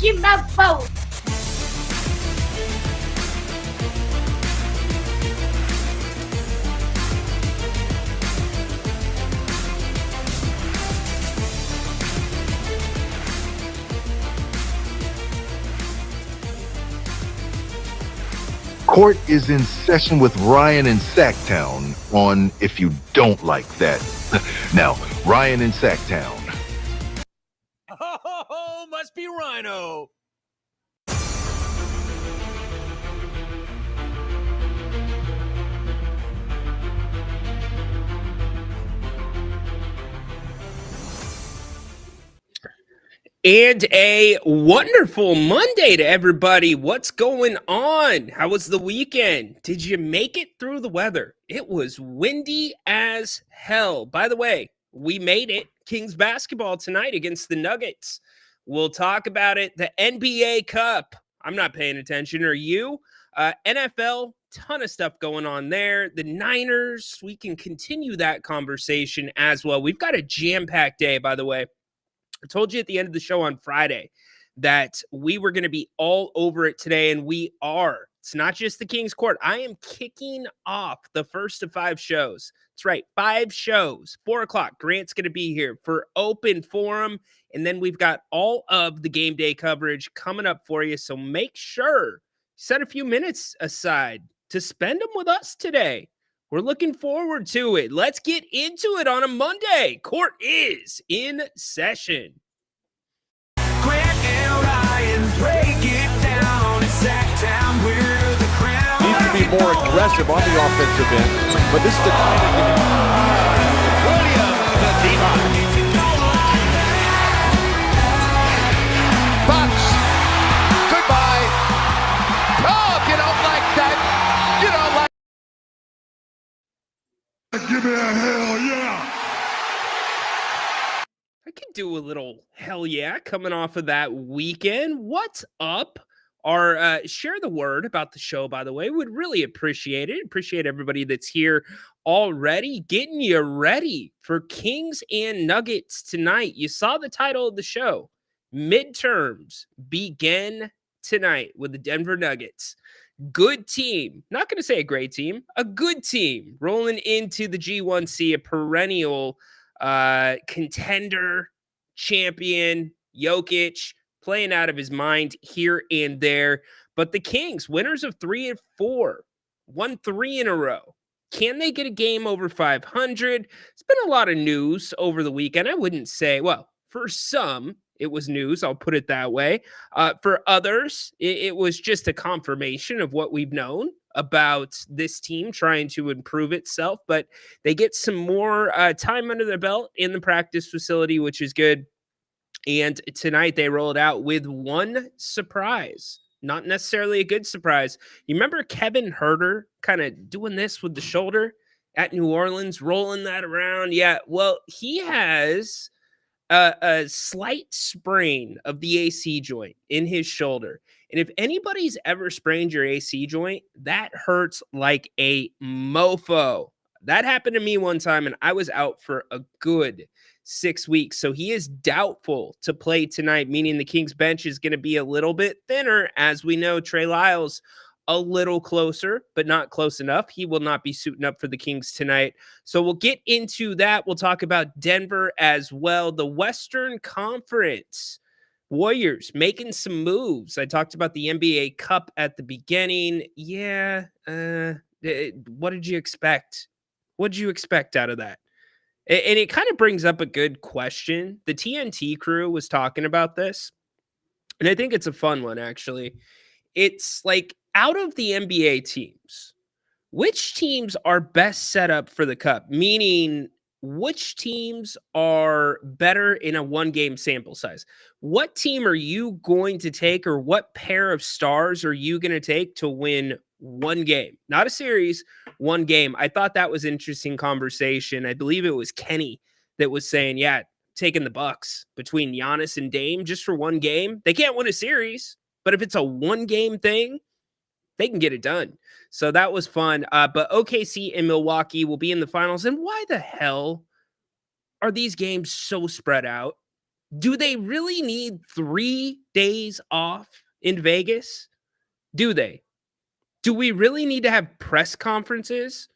give that vote. Court is in session with Ryan in Sacktown on If You Don't Like That. Now, Ryan in Sacktown. Oh, must be Rhino. And a wonderful Monday to everybody. What's going on? How was the weekend? Did you make it through the weather? It was windy as hell. By the way, we made it. Kings basketball tonight against the Nuggets. We'll talk about it. The NBA Cup. I'm not paying attention. Are you? NFL, ton of stuff going on there. The Niners, we can continue that conversation as well. We've got a jam-packed day, by the way. I told you at the end of the show on Friday that we were going to be all over it today, and we are. It's not just the King's Court. I am kicking off the first of 5 shows. That's right, 5 shows. 4 o'clock, Grant's going to be here for open forum, and then we've got all of the game day coverage coming up for you, so make sure set a few minutes aside to spend them with us today. We're looking forward to it. Let's get into it on a Monday. Court is in session. Grant and Ryan break it down. It's Sacktown, we're the crown. Needs to be more aggressive on the offensive end, but this is the kind of Williams, the D-line. Bucks, goodbye. Oh, if you don't like that, you don't like. Give me a hell yeah! I could do a little hell yeah coming off of that weekend. What's up? Our share the word about the show, by the way. Would really appreciate it. Appreciate everybody that's here already, getting you ready for Kings and Nuggets tonight. You saw the title of the show. Midterms begin tonight with the Denver Nuggets. Good team. Not going to say a great team. A good team rolling into the G1C, a perennial contender, champion, Jokic, playing out of his mind here and there. But the Kings, winners of 3 and 4, won 3 in a row. Can they get a game over 500? It's been a lot of news over the weekend. I wouldn't say, well, for some, it was news. I'll put it that way. For others, it was just a confirmation of what we've known about this team trying to improve itself. But they get some more time under their belt in the practice facility, which is good. And tonight they rolled out with one surprise. Not necessarily a good surprise. You remember Kevin Huerter kind of doing this with the shoulder at New Orleans, rolling that around? Yeah, well, he has a slight sprain of the AC joint in his shoulder. And if anybody's ever sprained your AC joint, that hurts like a mofo. That happened to me one time, and I was out for a good 6 weeks. So he is doubtful to play tonight, meaning the Kings bench is going to be a little bit thinner. As we know, Trey Lyles a little closer, but not close enough. He will not be suiting up for the Kings tonight. So we'll get into that. We'll talk about Denver as well. The Western Conference Warriors making some moves. I talked about the NBA Cup at the beginning. Yeah. What did you expect? What did you expect out of that? And it kind of brings up a good question. The TNT crew was talking about this, and I think it's a fun one, actually. It's like, out of the NBA teams, which teams are best set up for the Cup? Meaning, which teams are better in a one-game sample size? What team are you going to take, or what pair of stars are you going to take to win one game? Not a series, one game. I thought that was an interesting conversation. I believe it was Kenny that was saying, yeah, taking the Bucks between Giannis and Dame just for one game. They can't win a series, but if it's a one-game thing, they can get it done. So that was fun. But OKC and Milwaukee will be in the finals. And why the hell are these games so spread out? Do they really need 3 days off in Vegas? Do they? Do we really need to have press conferences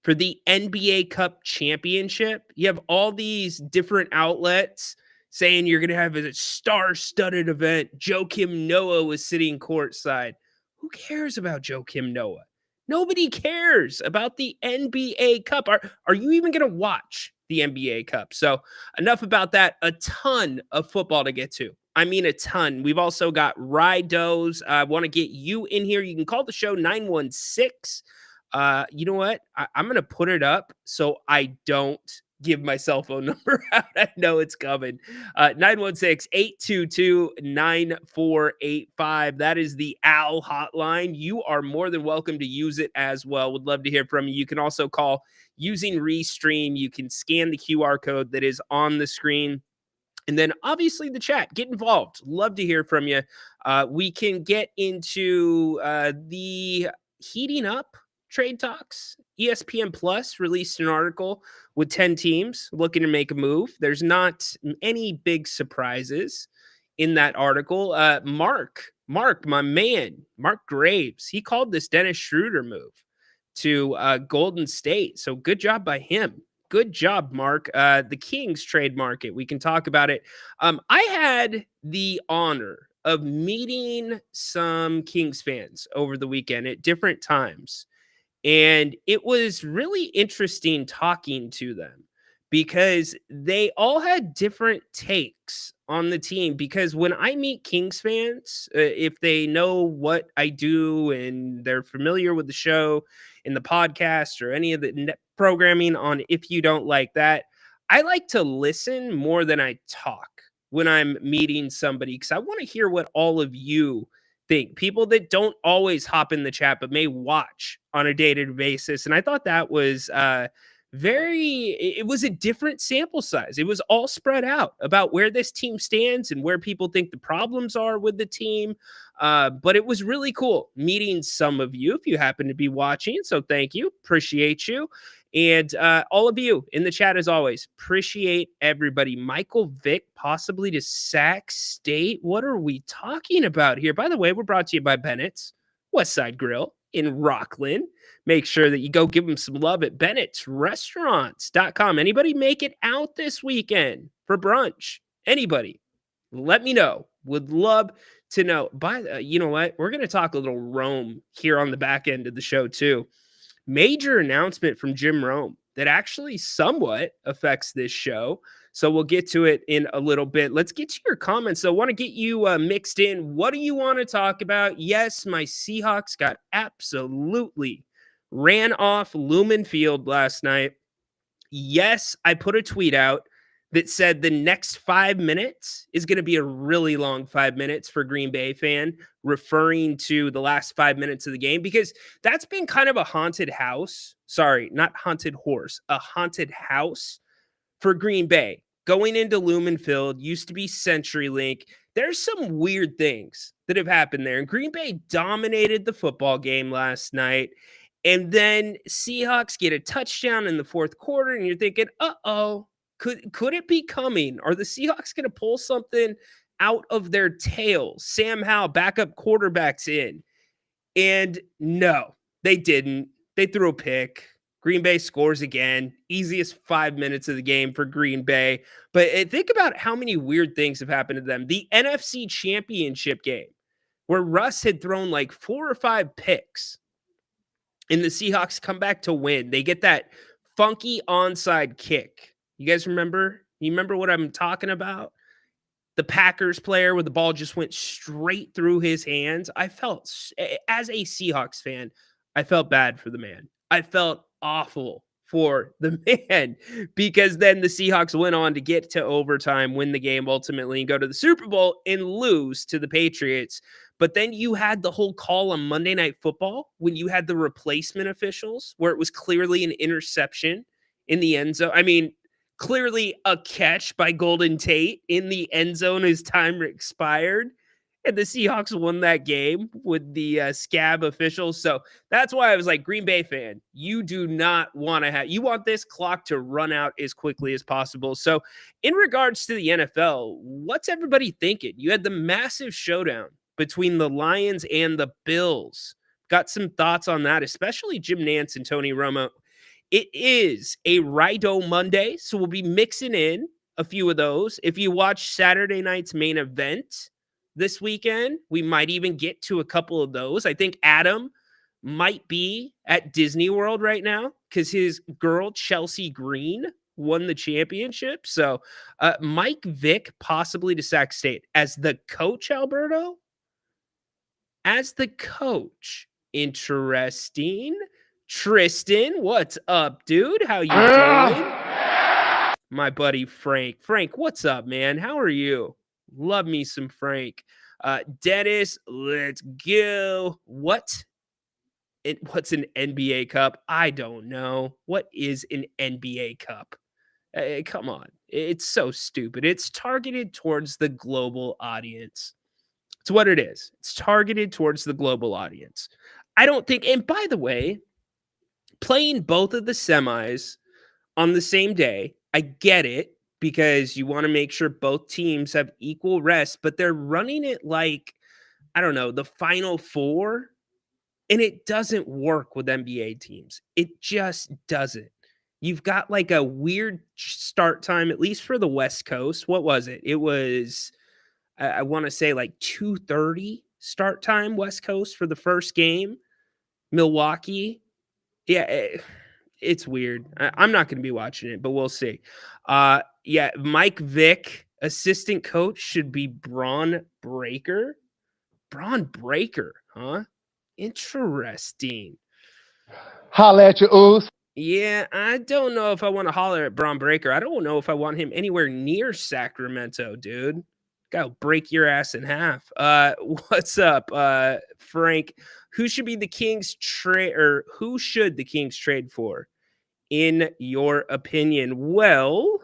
for the NBA Cup championship? You have all these different outlets saying you're going to have a star-studded event. Joakim Noah was sitting courtside. Who cares about Joakim Noah? Nobody cares about the NBA Cup. Are you even going to watch the NBA Cup? So enough about that. A ton of football to get to. I mean, a ton. We've also got Ridos. I want to get you in here. You can call the show 916. You know what? I'm going to put it up so I don't give my cell phone number out. I know it's coming. 916-822-9485. That is the Al hotline. You are more than welcome to use it as well. Would love to hear from you. You can also call using Restream. You can scan the QR code that is on the screen. And then obviously the chat, get involved. Love to hear from you. We can get into the heating up trade talks. ESPN Plus released an article with 10 teams looking to make a move. There's not any big surprises in that article. Mark, my man, Mark Graves, he called this Dennis Schroeder move to Golden State. So good job by him. Good job, Mark. The Kings trade market. We can talk about it. I had the honor of meeting some Kings fans over the weekend at different times. And it was really interesting talking to them because they all had different takes on the team. Because when I meet Kings fans, if they know what I do and they're familiar with the show and the podcast or any of the programming on If You Don't Like That, I like to listen more than I talk when I'm meeting somebody because I want to hear what all of you think. People that don't always hop in the chat but may watch on a day-to-day basis. And I thought that was it was a different sample size. It was all spread out about where this team stands and where people think the problems are with the team. But it was really cool meeting some of you if you happen to be watching. So thank you. Appreciate you. And all of you in the chat, as always, appreciate everybody. Michael Vick, possibly to Sac State. What are we talking about here? By the way, we're brought to you by Bennett's West Side Grill in Rockland. Make sure that you go give them some love at Bennett'sRestaurants.com. Anybody make it out this weekend for brunch? Anybody? Let me know. Would love to know. You know what? We're going to talk a little Rome here on the back end of the show, too. Major announcement from Jim Rome that actually somewhat affects this show. So we'll get to it in a little bit. Let's get to your comments. So I want to get you mixed in. What do you want to talk about? Yes, my Seahawks got absolutely ran off Lumen Field last night. Yes, I put a tweet out that said the next 5 minutes is going to be a really long 5 minutes for Green Bay fan, referring to the last 5 minutes of the game, because that's been kind of a haunted house. Sorry, not haunted horse, a haunted house for Green Bay. Going into Lumen Field, used to be CenturyLink. There's some weird things that have happened there. And Green Bay dominated the football game last night. And then Seahawks get a touchdown in the fourth quarter, and you're thinking, uh-oh. Could it be coming? Are the Seahawks going to pull something out of their tails? Sam Howell, backup quarterbacks in. And no, they didn't. They threw a pick. Green Bay scores again. Easiest 5 minutes of the game for Green Bay. But think about how many weird things have happened to them. The NFC Championship game, where Russ had thrown like 4 or 5 picks, and the Seahawks come back to win. They get that funky onside kick. You guys remember? You remember what I'm talking about? The Packers player where the ball just went straight through his hands. I felt, as a Seahawks fan, I felt bad for the man. I felt awful for the man, because then the Seahawks went on to get to overtime, win the game ultimately, and go to the Super Bowl and lose to the Patriots. But then you had the whole call on Monday Night Football when you had the replacement officials where it was clearly an interception in the end zone. I mean, clearly a catch by Golden Tate in the end zone as time expired. And the Seahawks won that game with the scab officials. So that's why I was like, Green Bay fan, you do not want to have, you want this clock to run out as quickly as possible. So, in regards to the NFL, what's everybody thinking? You had the massive showdown between the Lions and the Bills. Got some thoughts on that, especially Jim Nantz and Tony Romo. It is a Rido Monday, so we'll be mixing in a few of those. If you watch Saturday night's main event this weekend, we might even get to a couple of those. I think Adam might be at Disney World right now because his girl, Chelsea Green, won the championship. So Mike Vick possibly to Sac State. As the coach, Alberto? As the coach. Interesting. Tristan, what's up, dude? How you doing? My buddy Frank. Frank, what's up, man? How are you? Love me some Frank. Dennis, let's go. What's an NBA Cup? I don't know. What is an NBA Cup? Come on. It's so stupid. It's targeted towards the global audience. It's what it is. It's targeted towards the global audience. I don't think, and by the way, playing both of the semis on the same day, I get it because you want to make sure both teams have equal rest, but they're running it like, I don't know, the Final Four, and it doesn't work with NBA teams. It just doesn't. You've got like a weird start time, at least for the West Coast. What was it? It was, I want to say like 2:30 start time West Coast for the first game. Milwaukee. Yeah, it's weird. I'm not going to be watching it, but we'll see. Yeah, Mike Vick, assistant coach, should be Braun Breaker. Braun Breaker, huh? Interesting. Holla at your ooze. Yeah, I don't know if I want to holler at Braun Breaker. I don't know if I want him anywhere near Sacramento, dude. Gotta break your ass in half. What's up, Frank? Who should be the Kings trade, or who should the Kings trade for, in your opinion? Well,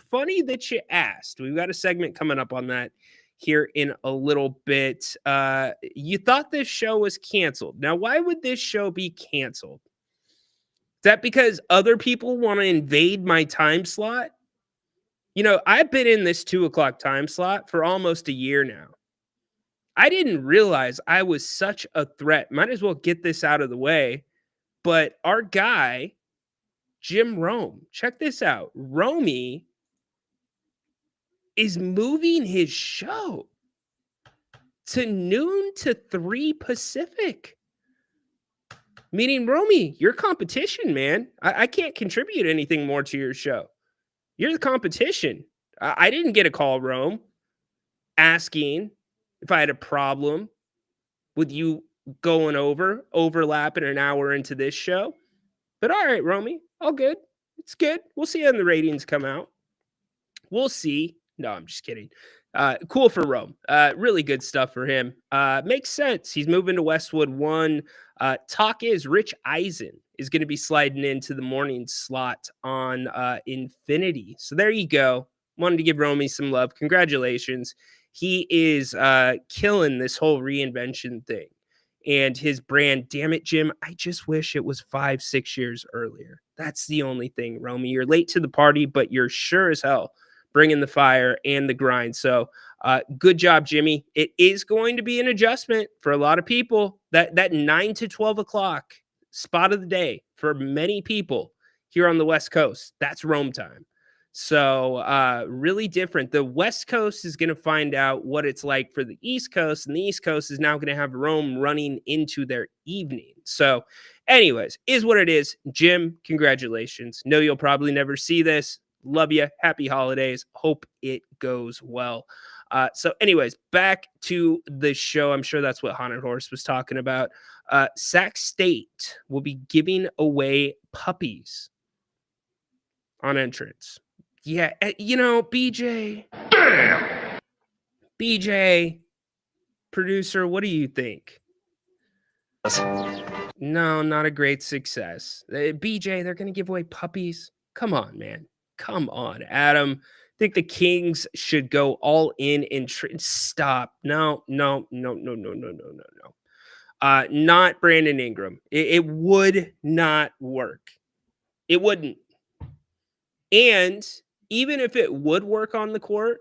funny that you asked. We've got a segment coming up on that here in a little bit. You thought this show was canceled. Now, why would this show be canceled? Is that because other people want to invade my time slot? You know, I've been in this 2:00 time slot for almost a year now. I didn't realize I was such a threat. Might as well get this out of the way. But our guy, Jim Rome, check this out. Romy is moving his show to noon to 3 Pacific. Meaning, Romy, your competition, man. I can't contribute anything more to your show. You're the competition. I didn't get a call, Rome, asking if I had a problem with you overlapping an hour into this show. But all right, Romy, all good. It's good. We'll see when the ratings come out. We'll see. No, I'm just kidding. Cool for Rome. Really good stuff for him. Makes sense. He's moving to Westwood 1. Talk is Rich Eisen is going to be sliding into the morning slot on Infinity. So there you go. Wanted to give Romy some love. Congratulations. He is killing this whole reinvention thing and his brand. Damn it, Jim. I just wish it was 5-6 years earlier. That's the only thing, Romy. You're late to the party, but you're sure as hell bringing the fire and the grind. So good job, Jimmy. It is going to be an adjustment for a lot of people. That 9 to 12 o'clock spot of the day for many people here on the West Coast, that's Rome time. So really different. The West Coast is going to find out what it's like for the East Coast, and the East Coast is now going to have Rome running into their evening. So anyways, is what it is. Jim, congratulations. Know you'll probably never see this. Love you. Happy holidays. Hope it goes well. So anyways, back to the show. I'm sure that's what Haunted Horse was talking about. Sac State will be giving away puppies on entrance. Yeah, you know, BJ. Damn! BJ, producer, what do you think? No, not a great success. BJ, they're going to give away puppies. Come on, man. Come on, Adam. think the Kings should go all in and stop. No. Not Brandon Ingram. It would not work. It wouldn't. And even if it would work on the court,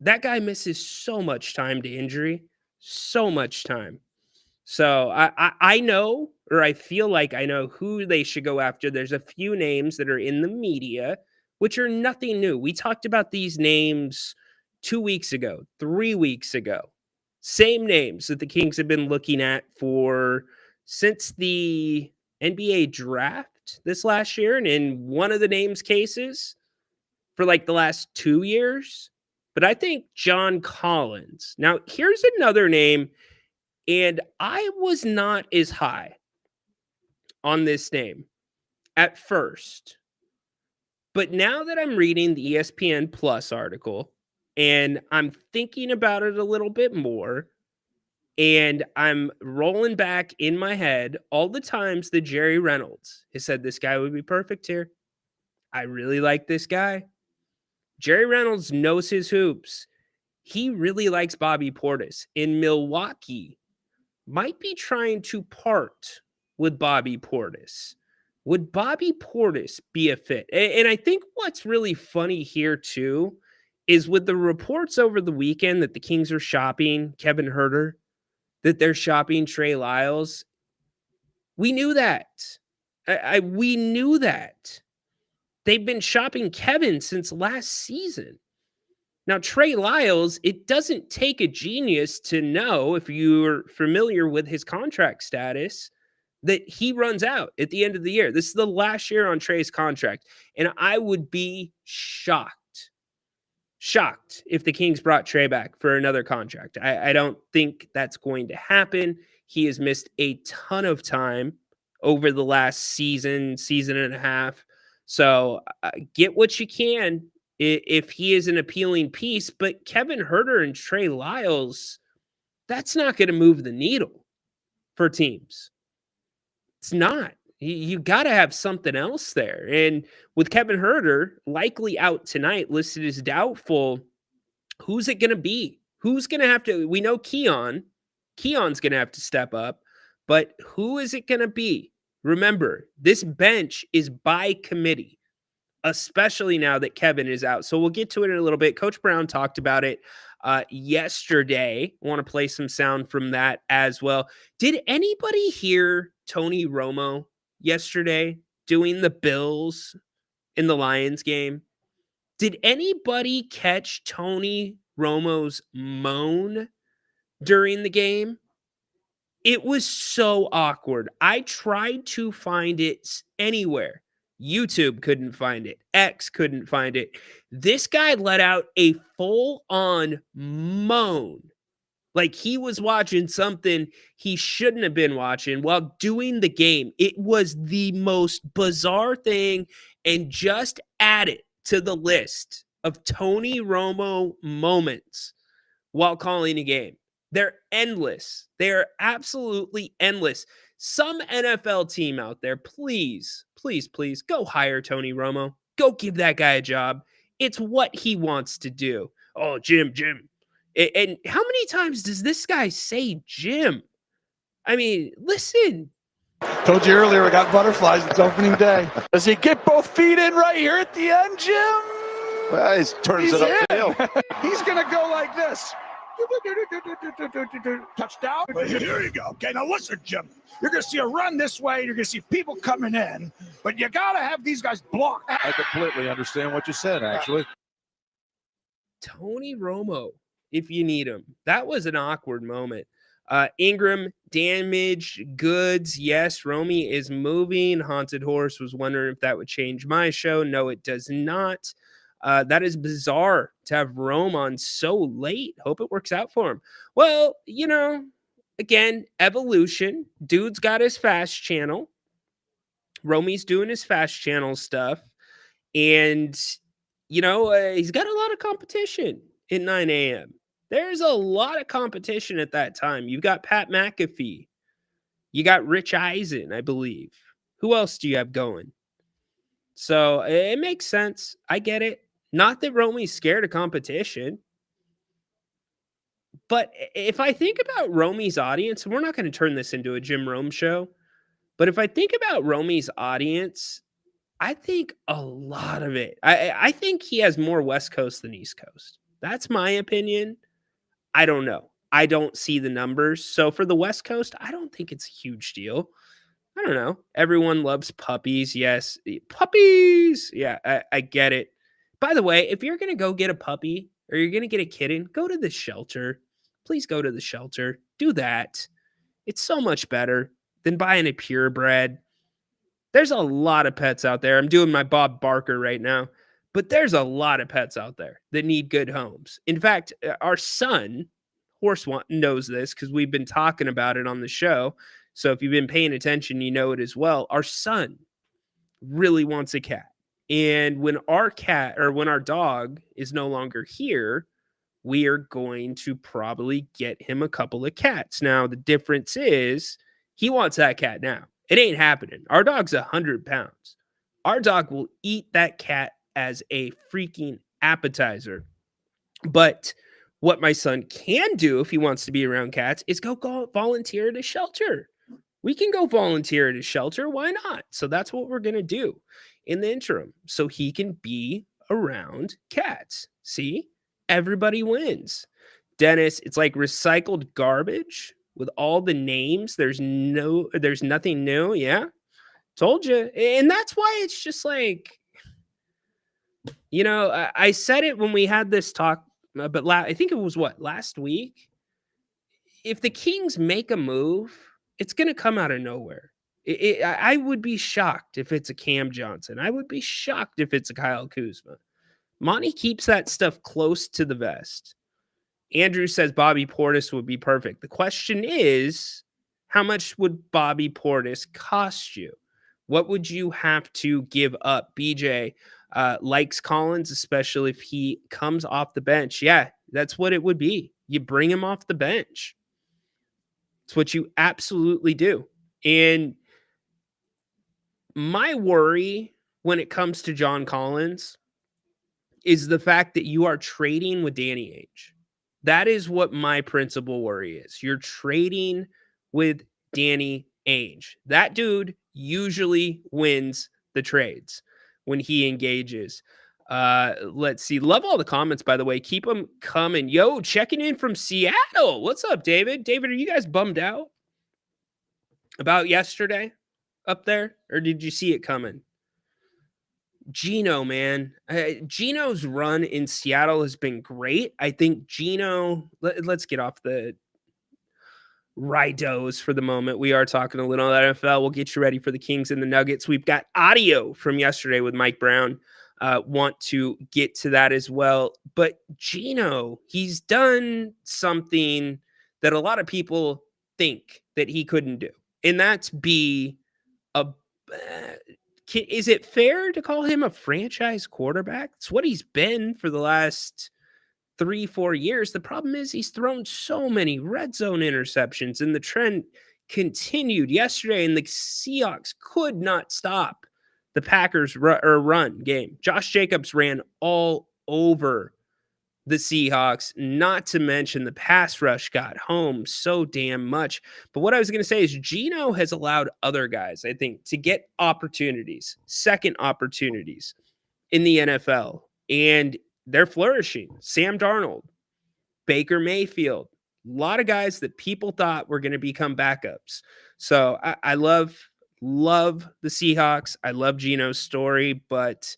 that guy misses so much time to injury, so much time. So I know, or I feel like I know who they should go after. There's a few names that are in the media, which are nothing new. We talked about these names 2 weeks ago, 3 weeks ago. Same names that the Kings have been looking at since the NBA draft this last year, and in one of the names cases for like the last 2 years. But I think John Collins. Now, here's another name, and I was not as high on this name at first. But now that I'm reading the ESPN Plus article and I'm thinking about it a little bit more, and I'm rolling back in my head all the times that Jerry Reynolds has said this guy would be perfect here. I really like this guy. Jerry Reynolds knows his hoops. He really likes Bobby Portis. In Milwaukee, might be trying to part with Bobby Portis. Would Bobby Portis be a fit? And I think what's really funny here, too, is with the reports over the weekend that the Kings are shopping Kevin Huerter, that they're shopping Trey Lyles. We knew that. We knew that. They've been shopping Kevin since last season. Now, Trey Lyles, it doesn't take a genius to know, if you're familiar with his contract status, that he runs out at the end of the year. This is the last year on Trey's contract. And I would be shocked if the Kings brought Trey back for another contract. I don't think that's going to happen. He has missed a ton of time over the last season and a half. So get what you can if he is an appealing piece. But Kevin Huerter and Trey Lyles, that's not going to move the needle for teams. It's not. You got to have something else there. And with Kevin Huerter likely out tonight, listed as doubtful, who's it going to be? Who's going to have to? We know Keon's going to have to step up, but who is it going to be? Remember, this bench is by committee, especially now that Kevin is out. So we'll get to it in a little bit. Coach Brown talked about it yesterday. I want to play some sound from that as well. Did anybody hear Tony Romo yesterday doing the Bills in the Lions game? Did anybody catch Tony Romo's moan during the game? It was so awkward. I tried to find it anywhere. YouTube couldn't find it. X couldn't find it. This guy let out a full-on moan, like he was watching something he shouldn't have been watching while doing the game. It was the most bizarre thing, and just add it to the list of Tony Romo moments while calling a game. They're endless. They are absolutely endless. Some NFL team out there, please go hire Tony Romo. Go give that guy a job. It's what he wants to do. Oh, Jim. And how many times does this guy say Jim? I mean, listen. Told you earlier, I got butterflies. It's opening day. Does he get both feet in right here at the end, Jim? Well, he turns it upfield. He's going to go like this. Touchdown. Here you go. Okay, now listen, Jim. You're going to see a run this way. You're going to see people coming in. But you got to have these guys blocked. I completely understand what you said, actually. Tony Romo, if you need him. That was an awkward moment. Ingram, damaged goods. Yes, Romy is moving. Haunted Horse was wondering if that would change my show. No, it does not. That is bizarre to have Rome on so late. Hope it works out for him. Well, again, evolution. Dude's got his fast channel. Romy's doing his fast channel stuff. And, he's got a lot of competition at 9 a.m. There's a lot of competition at that time. You've got Pat McAfee. You got Rich Eisen, I believe. Who else do you have going? So it makes sense. I get it. Not that Romy's scared of competition. But if I think about Romy's audience, and we're not going to turn this into a Jim Rome show, but if I think about Romy's audience, I think a lot of it, I think he has more West Coast than East Coast. That's my opinion. I don't know. I don't see the numbers. So for the West Coast, I don't think it's a huge deal. I don't know. Everyone loves puppies. Yes. Puppies. Yeah, I get it. By the way, if you're going to go get a puppy or you're going to get a kitten, go to the shelter. Please go to the shelter. Do that. It's so much better than buying a purebred. There's a lot of pets out there. I'm doing my Bob Barker right now, but there's a lot of pets out there that need good homes. In fact, our son, Horse, knows this because we've been talking about it on the show. So if you've been paying attention, you know it as well. Our son really wants a cat. And when our dog is no longer here, we are going to probably get him a couple of cats. Now, the difference is he wants that cat now. It ain't happening. Our dog's 100 pounds. Our dog will eat that cat as a freaking appetizer. But what my son can do if he wants to be around cats is go volunteer at a shelter. We can go volunteer at a shelter. Why not? So that's what we're going to do in the interim so he can be around cats. See? Everybody wins. Dennis, it's like recycled garbage with all the names. There's nothing new. Yeah. Told you. And that's why it's just like, I said it when we had this talk, but I think it was last week. If the Kings make a move, it's going to come out of nowhere. I would be shocked if it's a Cam Johnson. I would be shocked if it's a Kyle Kuzma. Monty keeps that stuff close to the vest. Andrew says Bobby Portis would be perfect. The question is, how much would Bobby Portis cost you? What would you have to give up? BJ likes Collins, especially if he comes off the bench. Yeah, that's what it would be. You bring him off the bench. It's what you absolutely do. And my worry when it comes to John Collins is the fact that you are trading with Danny Ainge. That is what my principal worry is. You're trading with Danny Ainge. That dude usually wins the trades when he engages. Let's see. Love all the comments, by the way. Keep them coming. Yo, checking in from Seattle. What's up, David? David, are you guys bummed out about yesterday up there? Or did you see it coming? Gino, man. Gino's run in Seattle has been great. I think Gino, let's get off the Ridos for the moment. We are talking a little NFL. We'll get you ready for the Kings and the Nuggets. We've got audio from yesterday with Mike Brown. Want to get to that as well. But Gino, he's done something that a lot of people think that he couldn't do. And that's be a... is it fair to call him a franchise quarterback? It's what he's been for the last 3-4 years. The problem is he's thrown so many red zone interceptions, and the trend continued yesterday, and the Seahawks could not stop the Packers run game. Josh Jacobs ran all over the Seahawks, not to mention the pass rush got home so damn much. But what I was going to say is Gino has allowed other guys, I think, to get opportunities, second opportunities in the NFL, and they're flourishing. Sam Darnold, Baker Mayfield, a lot of guys that people thought were going to become backups. So I love the Seahawks. I love Gino's story, but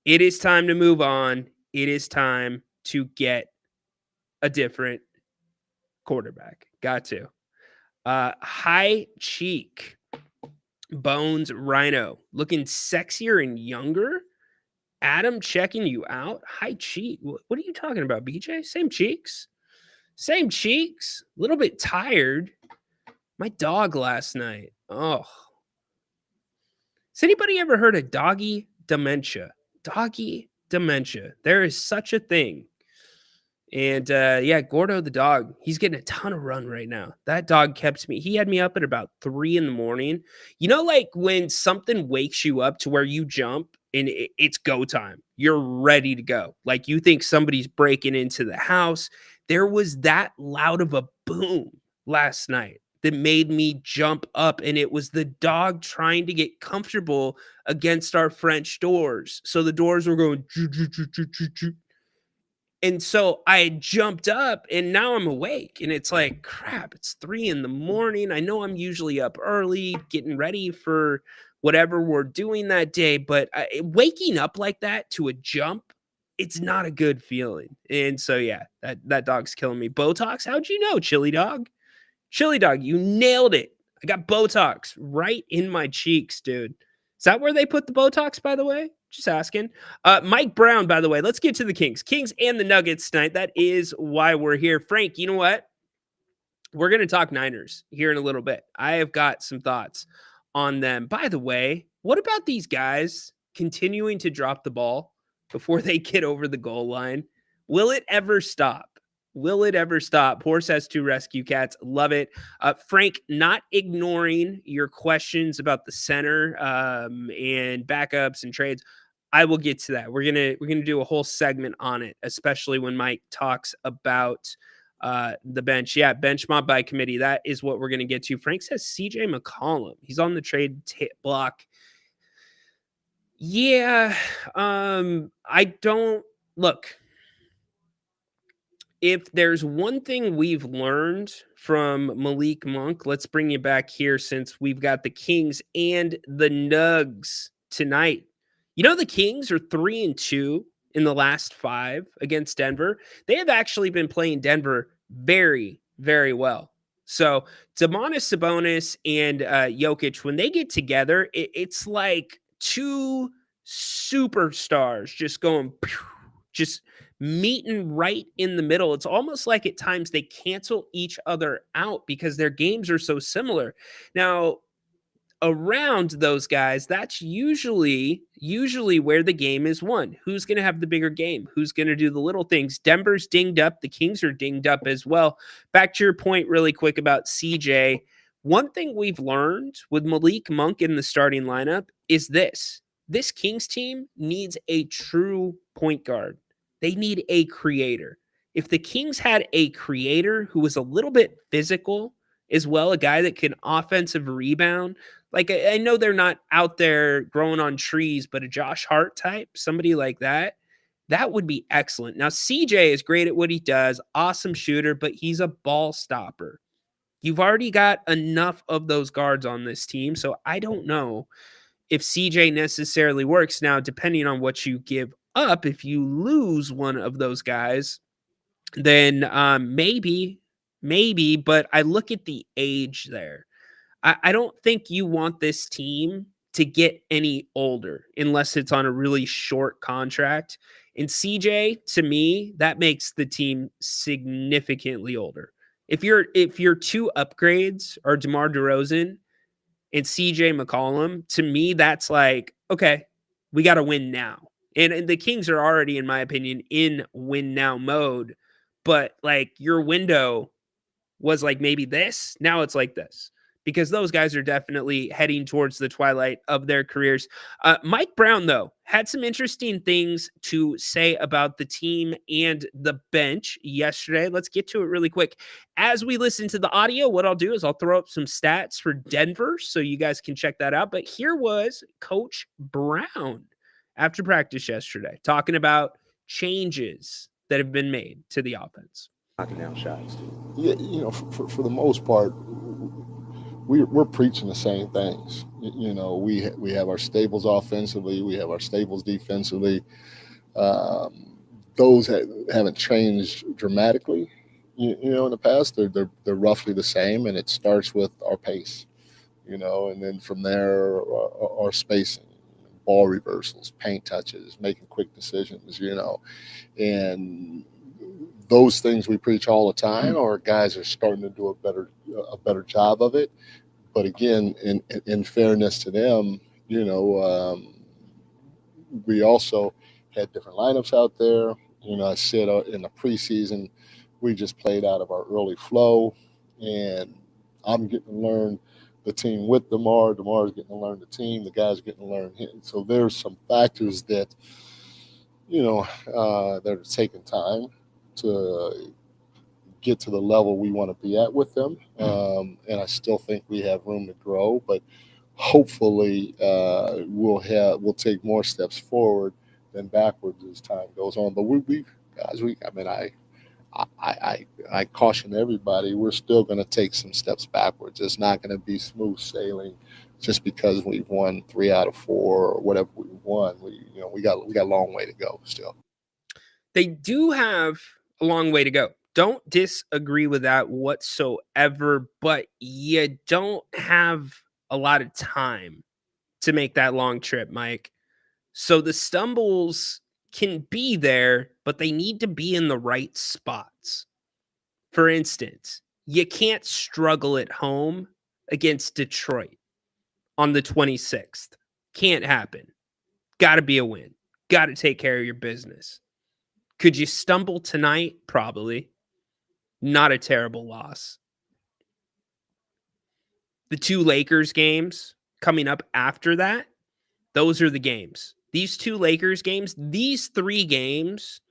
it is time to move on. It is time to get a different quarterback. Got to. High cheek Bones Rhino looking sexier and younger. Adam checking you out. High cheek. What are you talking about, BJ? Same cheeks. Same cheeks. A little bit tired. My dog last night. Oh. Has anybody ever heard of doggy dementia? Doggy dementia. There is such a thing. And yeah, Gordo the dog, he's getting a ton of run right now. That dog he had me up at about 3 a.m. You know, like when something wakes you up to where you jump and it's go time. You're ready to go. Like you think somebody's breaking into the house. There was that loud of a boom last night that made me jump up, and it was the dog trying to get comfortable against our French doors. So the doors were going choo, choo, choo, choo, choo, choo. And so I jumped up and now I'm awake, and it's like, crap, it's 3 in the morning. I know I'm usually up early getting ready for whatever we're doing that day, but waking up like that to a jump, it's not a good feeling. And so, yeah, that dog's killing me. Botox, how'd you know, Chili Dog? Chili Dog, you nailed it. I got Botox right in my cheeks, dude. Is that where they put the Botox, by the way? Just asking. Mike Brown, by the way, let's get to the Kings. Kings and the Nuggets tonight. That is why we're here. Frank, you know what? We're going to talk Niners here in a little bit. I have got some thoughts on them. By the way, what about these guys continuing to drop the ball before they get over the goal line? Will it ever stop? Will it ever stop? Horse has 2 rescue cats. Love it. Frank, not ignoring your questions about the center and backups and trades. I will get to that. We're gonna do a whole segment on it, especially when Mike talks about the bench. Yeah, bench mob by committee. That is what we're gonna get to. Frank says CJ McCollum. He's on the trade block. Yeah, I don't look. If there's one thing we've learned from Malik Monk, let's bring you back here since we've got the Kings and the Nugs tonight. You know, the Kings are 3-2 in the last 5 against Denver. They have actually been playing Denver very, very well. So Domantas Sabonis and Jokic, when they get together, it's like 2 superstars just going, just meeting right in the middle. It's almost like at times they cancel each other out because their games are so similar. Now, around those guys, that's usually where the game is won. Who's going to have the bigger game? Who's going to do the little things? Denver's dinged up. The Kings are dinged up as well. Back to your point really quick about CJ. One thing we've learned with Malik Monk in the starting lineup is this. This Kings team needs a true point guard. They need a creator. If the Kings had a creator who was a little bit physical as well, a guy that can offensive rebound, like I know they're not out there growing on trees, but a Josh Hart type, somebody like that, that would be excellent. Now, CJ is great at what he does, awesome shooter, but he's a ball stopper. You've already got enough of those guards on this team, so I don't know if CJ necessarily works. Now, depending on what you give up, if you lose one of those guys, then maybe, but I look at the age there. I don't think you want this team to get any older unless it's on a really short contract. And CJ, to me, that makes the team significantly older. If your 2 upgrades are DeMar DeRozan and CJ McCollum, to me, that's like, okay, we got to win now. And the Kings are already, in my opinion, in win now mode. But like your window was like maybe this, now it's like this. Because those guys are definitely heading towards the twilight of their careers. Mike Brown, though, had some interesting things to say about the team and the bench yesterday. Let's get to it really quick. As we listen to the audio, what I'll do is I'll throw up some stats for Denver so you guys can check that out. But here was Coach Brown after practice yesterday talking about changes that have been made to the offense. Knocking down shots. Yeah, you know, for the most part, we're preaching the same things. You know, we have our staples offensively, we have our staples defensively. Those haven't changed dramatically. You know, in the past, they're roughly the same, and it starts with our pace. You know, and then from there, our spacing, ball reversals, paint touches, making quick decisions. You know, and those things we preach all the time, or guys are starting to do a better job of it. But again, in fairness to them, you know, we also had different lineups out there. You know, I said in the preseason, we just played out of our early flow, and I'm getting to learn the team with DeMar. DeMar's getting to learn the team. The guys getting to learn him. So there's some factors that, that are taking time to get to the level we want to be at with them. And I still think we have room to grow, but hopefully we'll take more steps forward than backwards as time goes on. But I caution everybody, we're still going to take some steps backwards. It's not going to be smooth sailing just because we've won 3 out of 4 or whatever we won. We got a long way to go still. They do have a long way to go. Don't disagree with that whatsoever, but you don't have a lot of time to make that long trip, Mike. So the stumbles can be there, but they need to be in the right spots. For instance, you can't struggle at home against Detroit on the 26th. Can't happen. Got to be a win. Got to take care of your business. Could you stumble tonight? Probably. Not a terrible loss. The 2 Lakers games coming up after that, those are the games. These 2 Lakers games, these 3 games,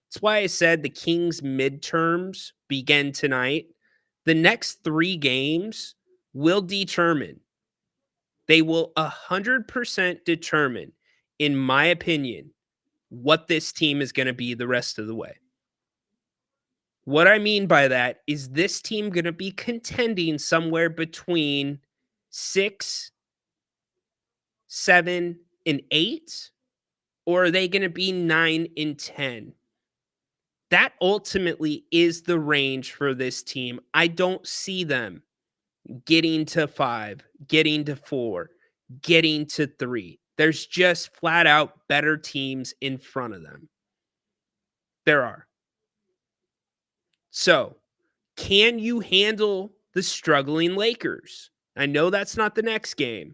that's why I said the Kings midterms begin tonight. The next 3 games will determine. They will 100% determine, in my opinion, what this team is going to be the rest of the way. What I mean by that is this team going to be contending somewhere between 6, 7, and 8? Or are they going to be 9 and 10? That ultimately is the range for this team. I don't see them getting to 5, getting to 4, getting to 3. There's just flat out better teams in front of them. There are. So, can you handle the struggling Lakers? I know that's not the next game.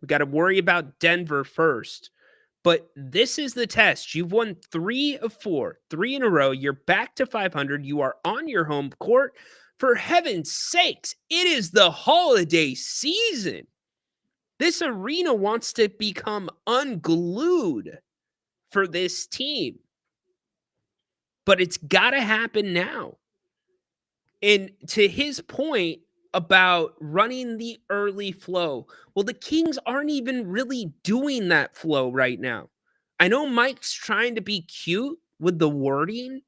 We got to worry about Denver first. But this is the test. You've won 3 of 4, 3 in a row. You're back to 500. You are on your home court. For heaven's sakes, it is the holiday season. This arena wants to become unglued for this team. But it's got to happen now. And to his point about running the early flow, well, the Kings aren't even really doing that flow right now. I know Mike's trying to be cute with the wording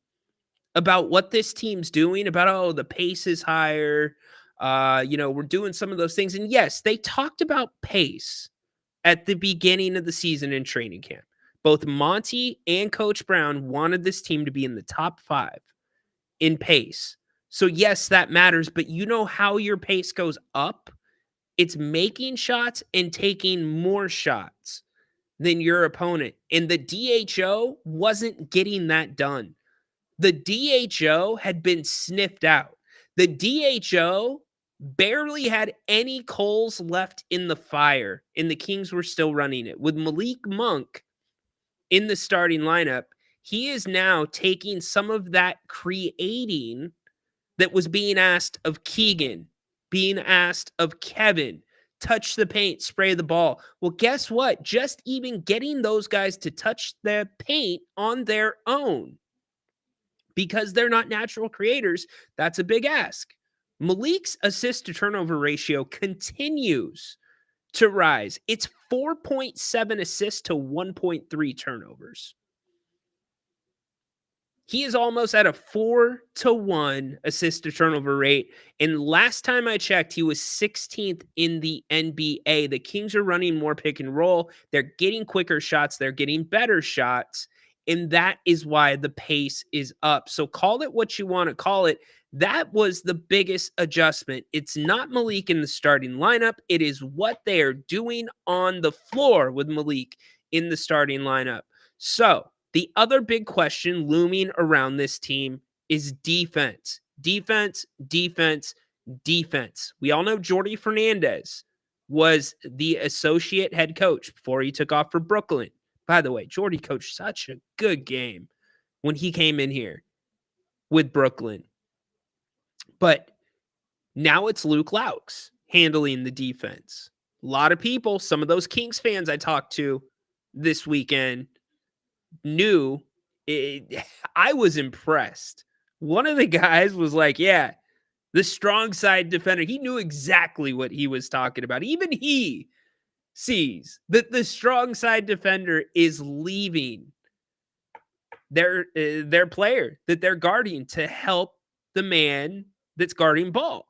about what this team's doing, about, the pace is higher. We're doing some of those things. And yes, they talked about pace at the beginning of the season in training camp. Both Monty and Coach Brown wanted this team to be in the top 5 in pace. So yes, that matters, but you know how your pace goes up? It's making shots and taking more shots than your opponent. And the DHO wasn't getting that done. The DHO had been sniffed out. The DHO barely had any coals left in the fire, and the Kings were still running it. With Malik Monk in the starting lineup, he is now taking some of that creating that was being asked of Keegan, being asked of Kevin, touch the paint, spray the ball. Well, guess what? Just even getting those guys to touch the paint on their own, because they're not natural creators, that's a big ask. Malik's assist to turnover ratio continues to rise. It's 4.7 assists to 1.3 turnovers. He is almost at a 4-to-1 assist to turnover rate. And last time I checked, he was 16th in the NBA. The Kings are running more pick and roll. They're getting quicker shots. They're getting better shots. And that is why the pace is up. So call it what you want to call it. That was the biggest adjustment. It's not Malik in the starting lineup. It is what they are doing on the floor with Malik in the starting lineup. So the other big question looming around this team is defense. Defense, defense, defense. We all know Jordi Fernandez was the associate head coach before he took off for Brooklyn. By the way, Jordi coached such a good game when he came in here with Brooklyn. But now it's Luke Laux. handling the defense. A lot of people, some of those Kings fans I talked to this weekend knew it. I was impressed. One of the guys was like, yeah, the strong side defender. He knew exactly what he was talking about. Even he sees that the strong side defender is leaving their player that they're guarding to help the man that's guarding ball.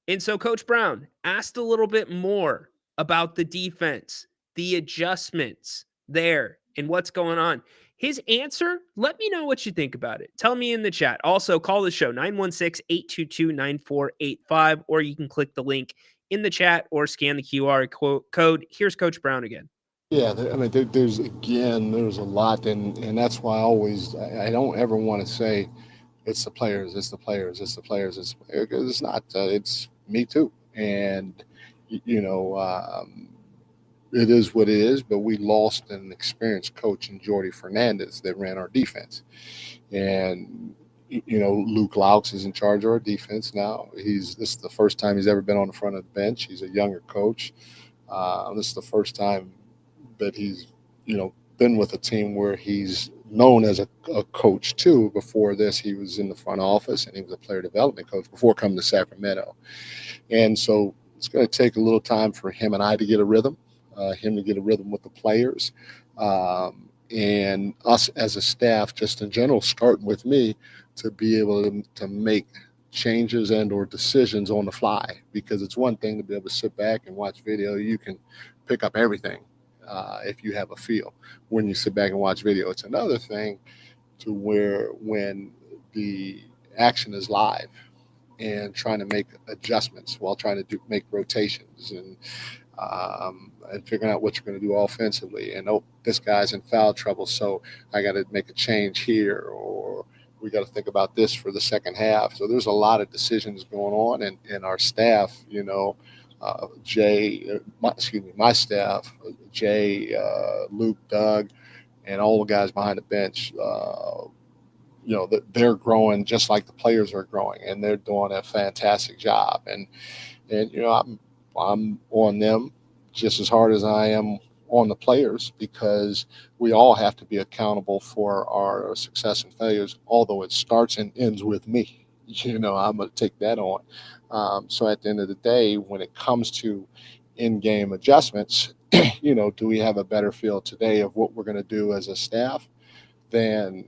And so Coach Brown asked a little bit more about the defense, the adjustments there, and what's going on. His answer, let me know what you think about it. Tell me in the chat. Also, call the show 916-822-9485, or you can click the link in the chat or scan the QR code. Here's Coach Brown again. Yeah, there's a lot, and that's why I don't ever want to say it's the players, it's the players, it's the players, because it's not. It's me too, and it is what it is. But we lost an experienced coach in Jordy Fernandez that ran our defense, and Luke Laux is in charge of our defense now. This is the first time he's ever been on the front of the bench. He's a younger coach. This is the first time that he's been with a team where he's known as a coach too. Before this, he was in the front office and he was a player development coach before coming to Sacramento. And so it's going to take a little time for him and I to get a rhythm, him to get a rhythm with the players, and us as a staff, just in general, starting with me, to be able to make changes and or decisions on the fly. Because it's one thing to be able to sit back and watch video. You can pick up everything if you have a feel. When you sit back and watch video, it's another thing to where when the action is live and trying to make adjustments while trying to make rotations and figuring out what you're going to do offensively. And this guy's in foul trouble, so I got to make a change here, or we got to think about this for the second half. So there's a lot of decisions going on, and our staff, my staff, Jay, Luke, Doug, and all the guys behind the bench, they're growing just like the players are growing, and they're doing a fantastic job. And I'm on them just as hard as I am on the players, because we all have to be accountable for our success and failures, although it starts and ends with me. I'm going to take that on. So at the end of the day, when it comes to in-game adjustments, do we have a better feel today of what we're going to do as a staff than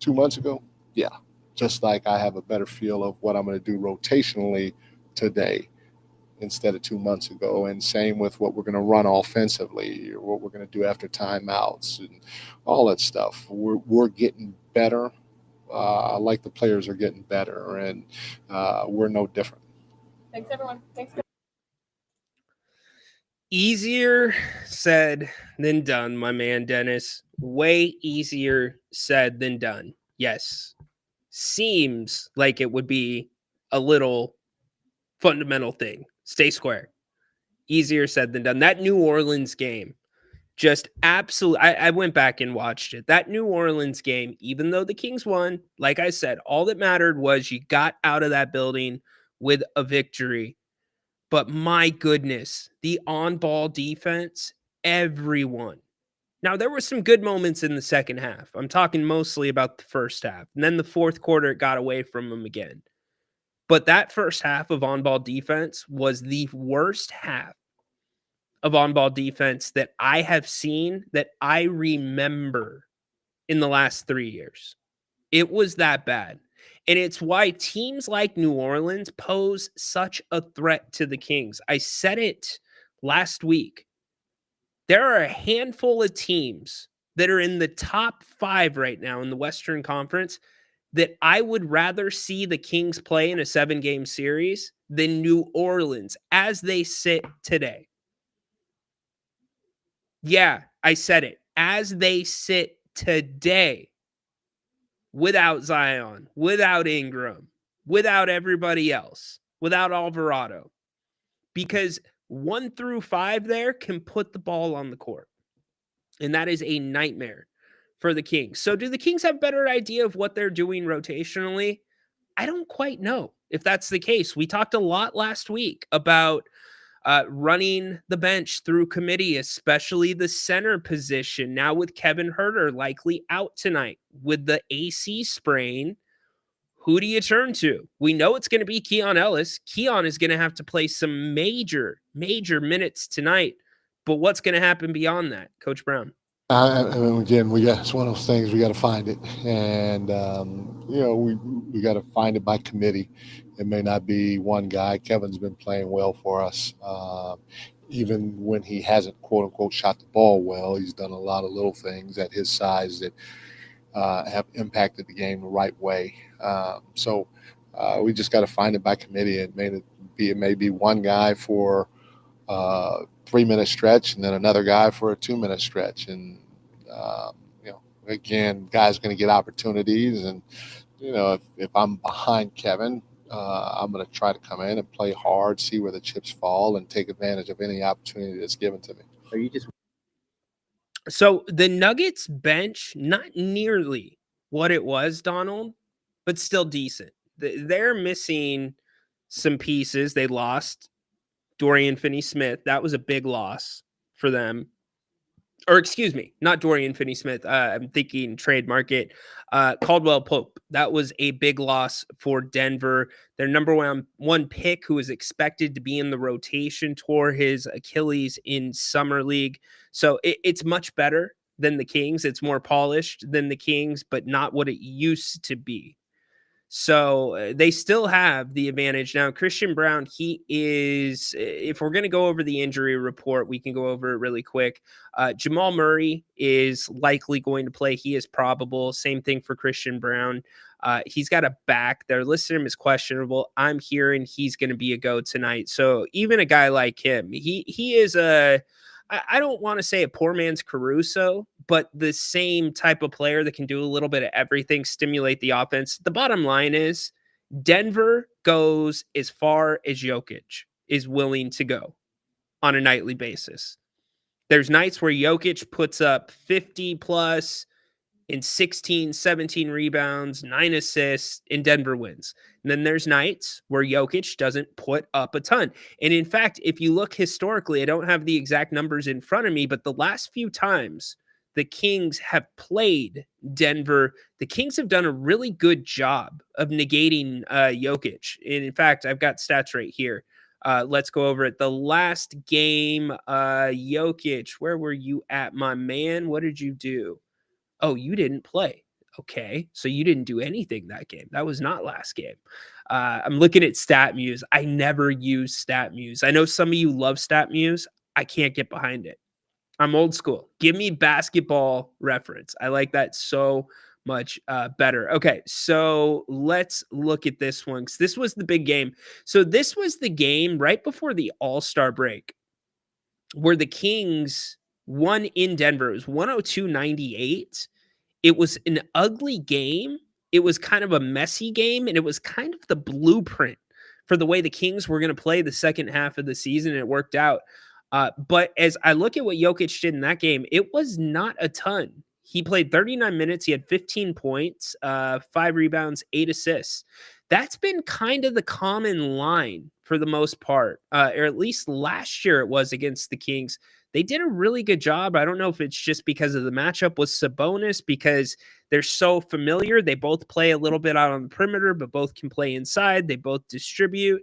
2 months ago? Yeah. Just like I have a better feel of what I'm going to do rotationally today instead of 2 months ago. And same with what we're going to run offensively, or what we're going to do after timeouts and all that stuff. We're getting better. Like the players are getting better, and we're no different. Thanks, everyone. Thanks. Easier said than done, my man Dennis. Way easier said than done. Yes. Seems like it would be a little fundamental thing. Stay square. Easier said than done. That New Orleans game, just absolutely. I went back and watched it. That New Orleans game, even though the Kings won, like I said, all that mattered was you got out of that building with a victory. But my goodness, the on-ball defense, everyone. Now, there were some good moments in the second half. I'm talking mostly about the first half. And then the fourth quarter, it got away from them again. But that first half of on-ball defense was the worst half of on-ball defense that I have seen, that I remember in the last 3 years. It was that bad. And it's why teams like New Orleans pose such a threat to the Kings. I said it last week. There are a handful of teams that are in the top 5 right now in the Western Conference that I would rather see the Kings play in a 7-game series than New Orleans as they sit today. Yeah, I said it. As they sit today, without Zion, without Ingram, without everybody else, without Alvarado. Because 1 through 5 there can put the ball on the court. And that is a nightmare for the Kings. So do the Kings have a better idea of what they're doing rotationally? I don't quite know if that's the case. We talked a lot last week about running the bench through committee, especially the center position. Now with Kevin Herter likely out tonight with the AC sprain, who do you turn to? We know it's going to be Keon Ellis. Keon is going to have to play some major minutes tonight. But what's going to happen beyond that, Coach Brown? Again, it's one of those things we got to find it, and we got to find it by committee. It may not be one guy. Kevin's been playing well for us, even when he hasn't quote unquote shot the ball well. He's done a lot of little things at his size that have impacted the game the right way. So we just got to find it by committee. It may be one guy for 3-minute stretch and then another guy for a 2-minute stretch. And, again, guys going to get opportunities. And, if I'm behind Kevin, I'm going to try to come in and play hard, see where the chips fall, and take advantage of any opportunity that's given to me. So the Nuggets bench, not nearly what it was, Donald, but still decent. They're missing some pieces. They lost Dorian Finney-Smith. That was a big loss for them. Or excuse me, not Dorian Finney-Smith. I'm thinking trade market. Caldwell Pope. That was a big loss for Denver. Their number one pick, who was expected to be in the rotation, tore his Achilles in Summer League. So it's much better than the Kings. It's more polished than the Kings, but not what it used to be. So they still have the advantage. Now, Christian Brown, he is, if we're going to go over the injury report, we can go over it really quick. Jamal Murray is likely going to play. He is probable. Same thing for Christian Brown. He's got a back. They're listing him as questionable. I'm hearing he's going to be a go tonight. So even a guy like him, he is I don't want to say a poor man's Caruso, but the same type of player that can do a little bit of everything, stimulate the offense. The bottom line is Denver goes as far as Jokic is willing to go on a nightly basis. There's nights where Jokic puts up 50 plus in 16, 17 rebounds, 9 assists, and Denver wins. And then there's nights where Jokic doesn't put up a ton. And in fact, if you look historically, I don't have the exact numbers in front of me, but the last few times the Kings have played Denver, the Kings have done a really good job of negating Jokic. And in fact, I've got stats right here. Let's go over it. The last game, Jokic, where were you at, my man? What did you do? Oh, you didn't play. Okay. So you didn't do anything that game. That was not last game. I'm looking at StatMuse. I never use StatMuse. I know some of you love StatMuse. I can't get behind it. I'm old school. Give me basketball reference. I like that so much better. Okay. So let's look at this one, because this was the big game. So this was the game right before the All-Star break where the Kings won in Denver. It was 102-98. It was an ugly game. It was kind of a messy game, and it was kind of the blueprint for the way the Kings were going to play the second half of the season, and it worked out. But as I look at what Jokic did in that game, it was not a ton. He played 39 minutes. He had 15 points, 5 rebounds, 8 assists. That's been kind of the common line for the most part, or at least last year it was against the Kings. They did a really good job. I don't know if it's just because of the matchup with Sabonis, because they're so familiar. They both play a little bit out on the perimeter, but both can play inside. They both distribute.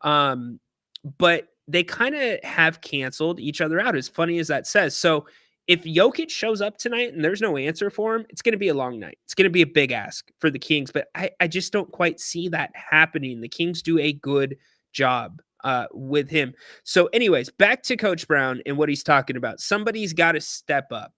But they kind of have canceled each other out, as funny as that says. So if Jokic shows up tonight and there's no answer for him, it's going to be a long night. It's going to be a big ask for the Kings, but I just don't quite see that happening. The Kings do a good job with him. So anyways, back to Coach Brown and what he's talking about. Somebody's got to step up.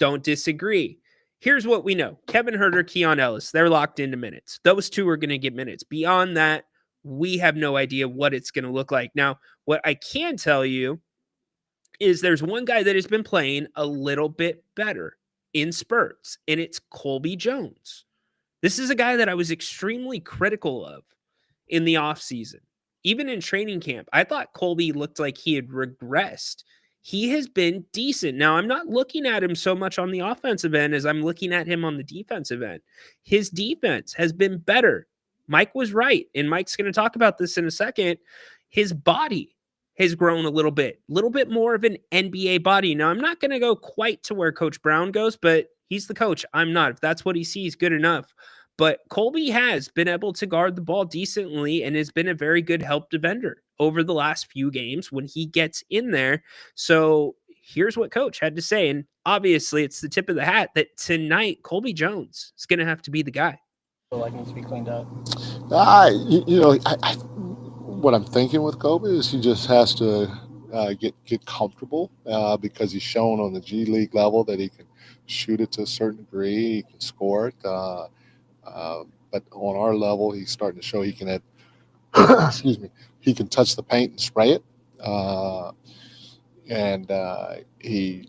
Don't disagree. Here's what we know. Kevin Herter, Keon Ellis, they're locked into minutes. Those two are going to get minutes. Beyond that, we have no idea what it's going to look like. Now, what I can tell you is there's one guy that has been playing a little bit better in spurts, and it's Colby Jones. This is a guy that I was extremely critical of in the offseason. Even in training camp, I thought Colby looked like he had regressed. He has been decent. Now, I'm not looking at him so much on the offensive end as I'm looking at him on the defensive end. His defense has been better Mike was right. And Mike's going to talk about this in a second. His body has grown a little bit more of an NBA body. Now, I'm not going to go quite to where Coach Brown goes, but he's the coach. I'm not. If that's what he sees, good enough. But Colby has been able to guard the ball decently and has been a very good help defender over the last few games when he gets in there. So here's what Coach had to say. And obviously, it's the tip of the hat that tonight, Colby Jones is going to have to be the guy. Like needs to be cleaned up. What I'm thinking with Kobe is he just has to get comfortable because he's shown on the G League level that he can shoot it to a certain degree, he can score it. But on our level, he's starting to show he can have, excuse me, he can touch the paint and spray it. He's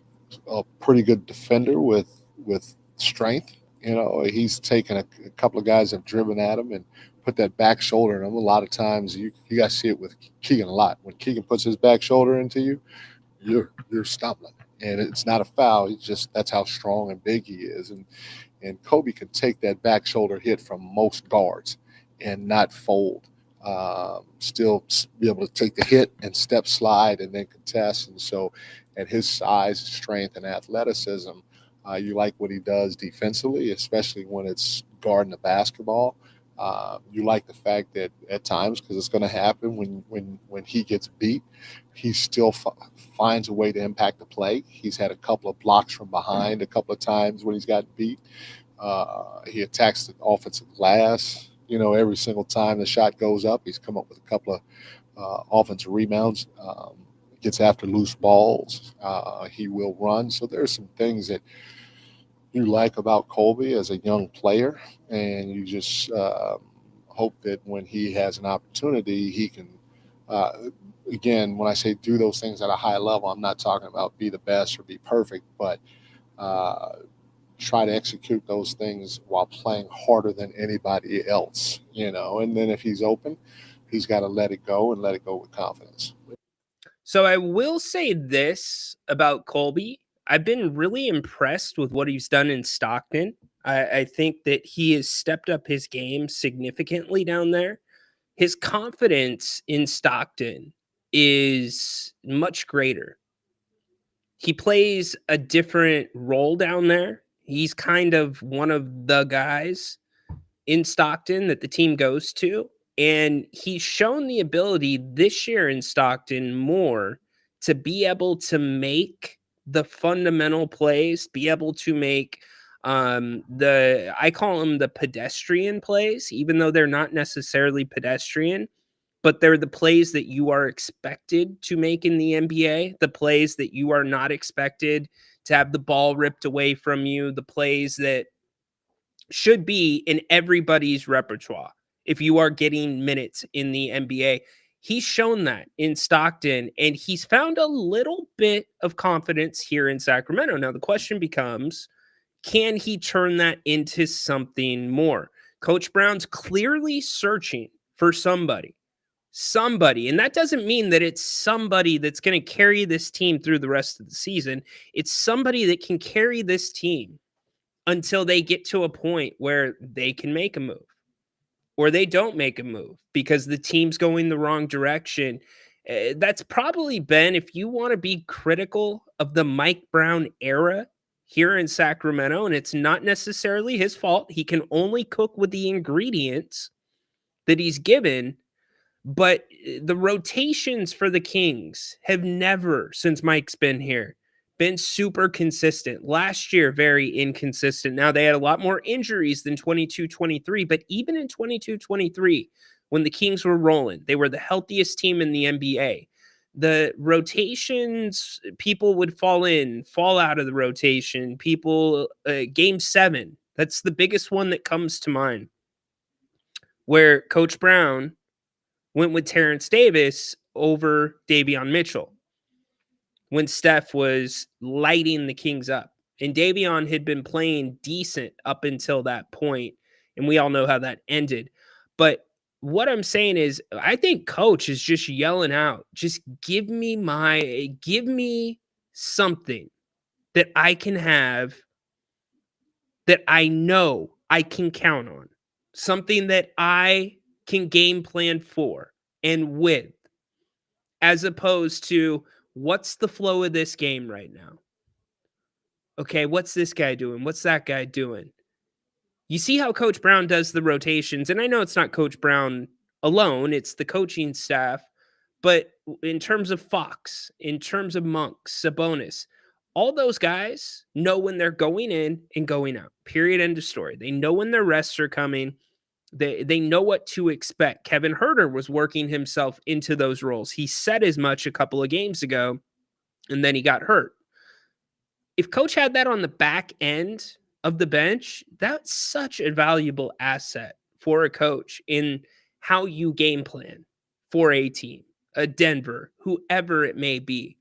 a pretty good defender with strength. He's taken a couple of guys have driven at him and put that back shoulder in him. A lot of times you guys see it with Keegan a lot. When Keegan puts his back shoulder into you, you're stumbling. And it's not a foul. It's just that's how strong and big he is. And Kobe can take that back shoulder hit from most guards and not fold. Still be able to take the hit and step slide and then contest. And so at his size, strength, and athleticism, you like what he does defensively, especially when it's guarding the basketball. You like the fact that at times, because it's going to happen when he gets beat, he still finds a way to impact the play. He's had a couple of blocks from behind a couple of times when he's gotten beat. He attacks the offensive glass. Every single time the shot goes up, he's come up with a couple of offensive rebounds. Gets after loose balls. He will run. So there's some things that you like about Colby as a young player, and you just hope that when he has an opportunity, he can, again, when I say do those things at a high level, I'm not talking about be the best or be perfect, but try to execute those things while playing harder than anybody else, and then if he's open, he's got to let it go and let it go with confidence. So I will say this about Colby. I've been really impressed with what he's done in Stockton. I think that he has stepped up his game significantly down there. His confidence in Stockton is much greater. He plays a different role down there. He's kind of one of the guys in Stockton that the team goes to. And he's shown the ability this year in Stockton more to be able to make the fundamental plays, be able to make I call them the pedestrian plays, even though they're not necessarily pedestrian, but they're the plays that you are expected to make in the NBA, the plays that you are not expected to have the ball ripped away from you, the plays that should be in everybody's repertoire if you are getting minutes in the NBA. He's shown that in Stockton, and he's found a little bit of confidence here in Sacramento. Now, the question becomes, can he turn that into something more? Coach Brown's clearly searching for somebody, and that doesn't mean that it's somebody that's going to carry this team through the rest of the season. It's somebody that can carry this team until they get to a point where they can make a move or they don't make a move because the team's going the wrong direction. That's probably been, if you want to be critical of the Mike Brown era here in Sacramento, and it's not necessarily his fault. He can only cook with the ingredients that he's given. But the rotations for the Kings have never, since Mike's been here, been super consistent. Last year, very inconsistent. Now, they had a lot more injuries than 22-23, but even in 22-23, when the Kings were rolling, they were the healthiest team in the NBA. The rotations, people would fall out of the rotation. Game 7, that's the biggest one that comes to mind, where Coach Brown went with Terrence Davis over Davion Mitchell when Steph was lighting the Kings up. And Davion had been playing decent up until that point, and we all know how that ended. But what I'm saying is, I think Coach is just yelling out, just give me something that I can have that I know I can count on. something that I can game plan for and with, as opposed to what's the flow of this game right now? Okay, what's this guy doing? What's that guy doing? You see how Coach Brown does the rotations, and I know it's not Coach Brown alone, it's the coaching staff, but in terms of Fox, in terms of Monk, Sabonis, all those guys know when they're going in and going out. Period. End of story. They know when their rests are coming. They know what to expect. Kevin Herter was working himself into those roles. He said as much a couple of games ago, and then he got hurt. If Coach had that on the back end of the bench, that's such a valuable asset for a coach in how you game plan for a team, a Denver, whoever it may be,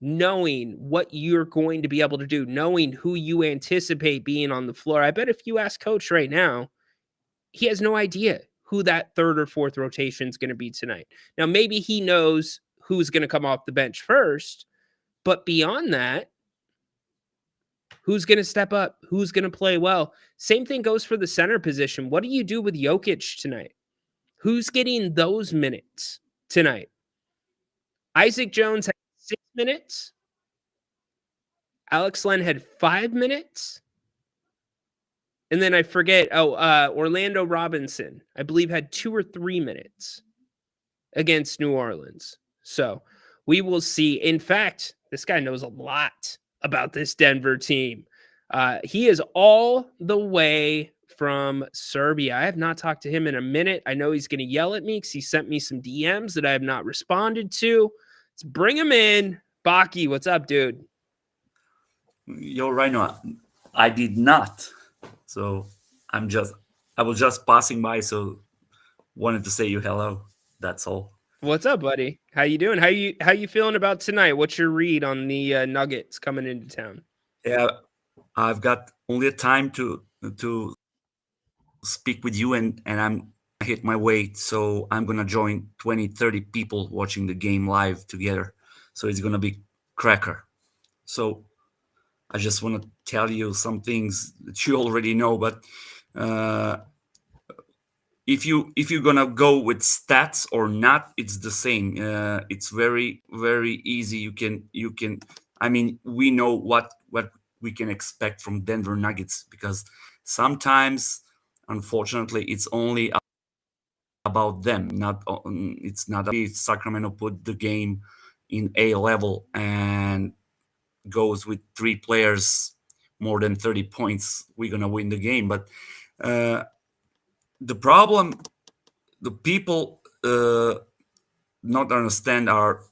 knowing what you're going to be able to do, knowing who you anticipate being on the floor. I bet if you ask Coach right now, he has no idea who that third or fourth rotation is going to be tonight. Now, maybe he knows who's going to come off the bench first, but beyond that, who's going to step up? Who's going to play well? Same thing goes for the center position. What do you do with Jokic tonight? Who's getting those minutes tonight? Isaac Jones had 6 minutes. Alex Len had 5 minutes. And then I forget, Orlando Robinson, I believe, had 2 or 3 minutes against New Orleans. So we will see. In fact, this guy knows a lot about this Denver team. He is all the way from Serbia. I have not talked to him in a minute. I know he's going to yell at me because he sent me some DMs that I have not responded to. Let's bring him in. Baki, what's up, dude? Yo, Rhino, I did not. So I was just passing by, so wanted to say you hello. That's all. What's up, buddy? How you doing? How you feeling about tonight? What's your read on the Nuggets coming into town? Yeah, I've got only a time to speak with you, and I'm hit my weight, so I'm gonna join 20-30 people watching the game live together. So it's gonna be cracker. So I just want to tell you some things that you already know, but if you're gonna go with stats or not, it's the same. It's very very easy. You can. I mean, we know what we can expect from Denver Nuggets, because sometimes, unfortunately, it's only about them. It's not. If Sacramento put the game in A level and goes with 3 players more than 30 points, we're gonna win the game. But the problem, the people not understand are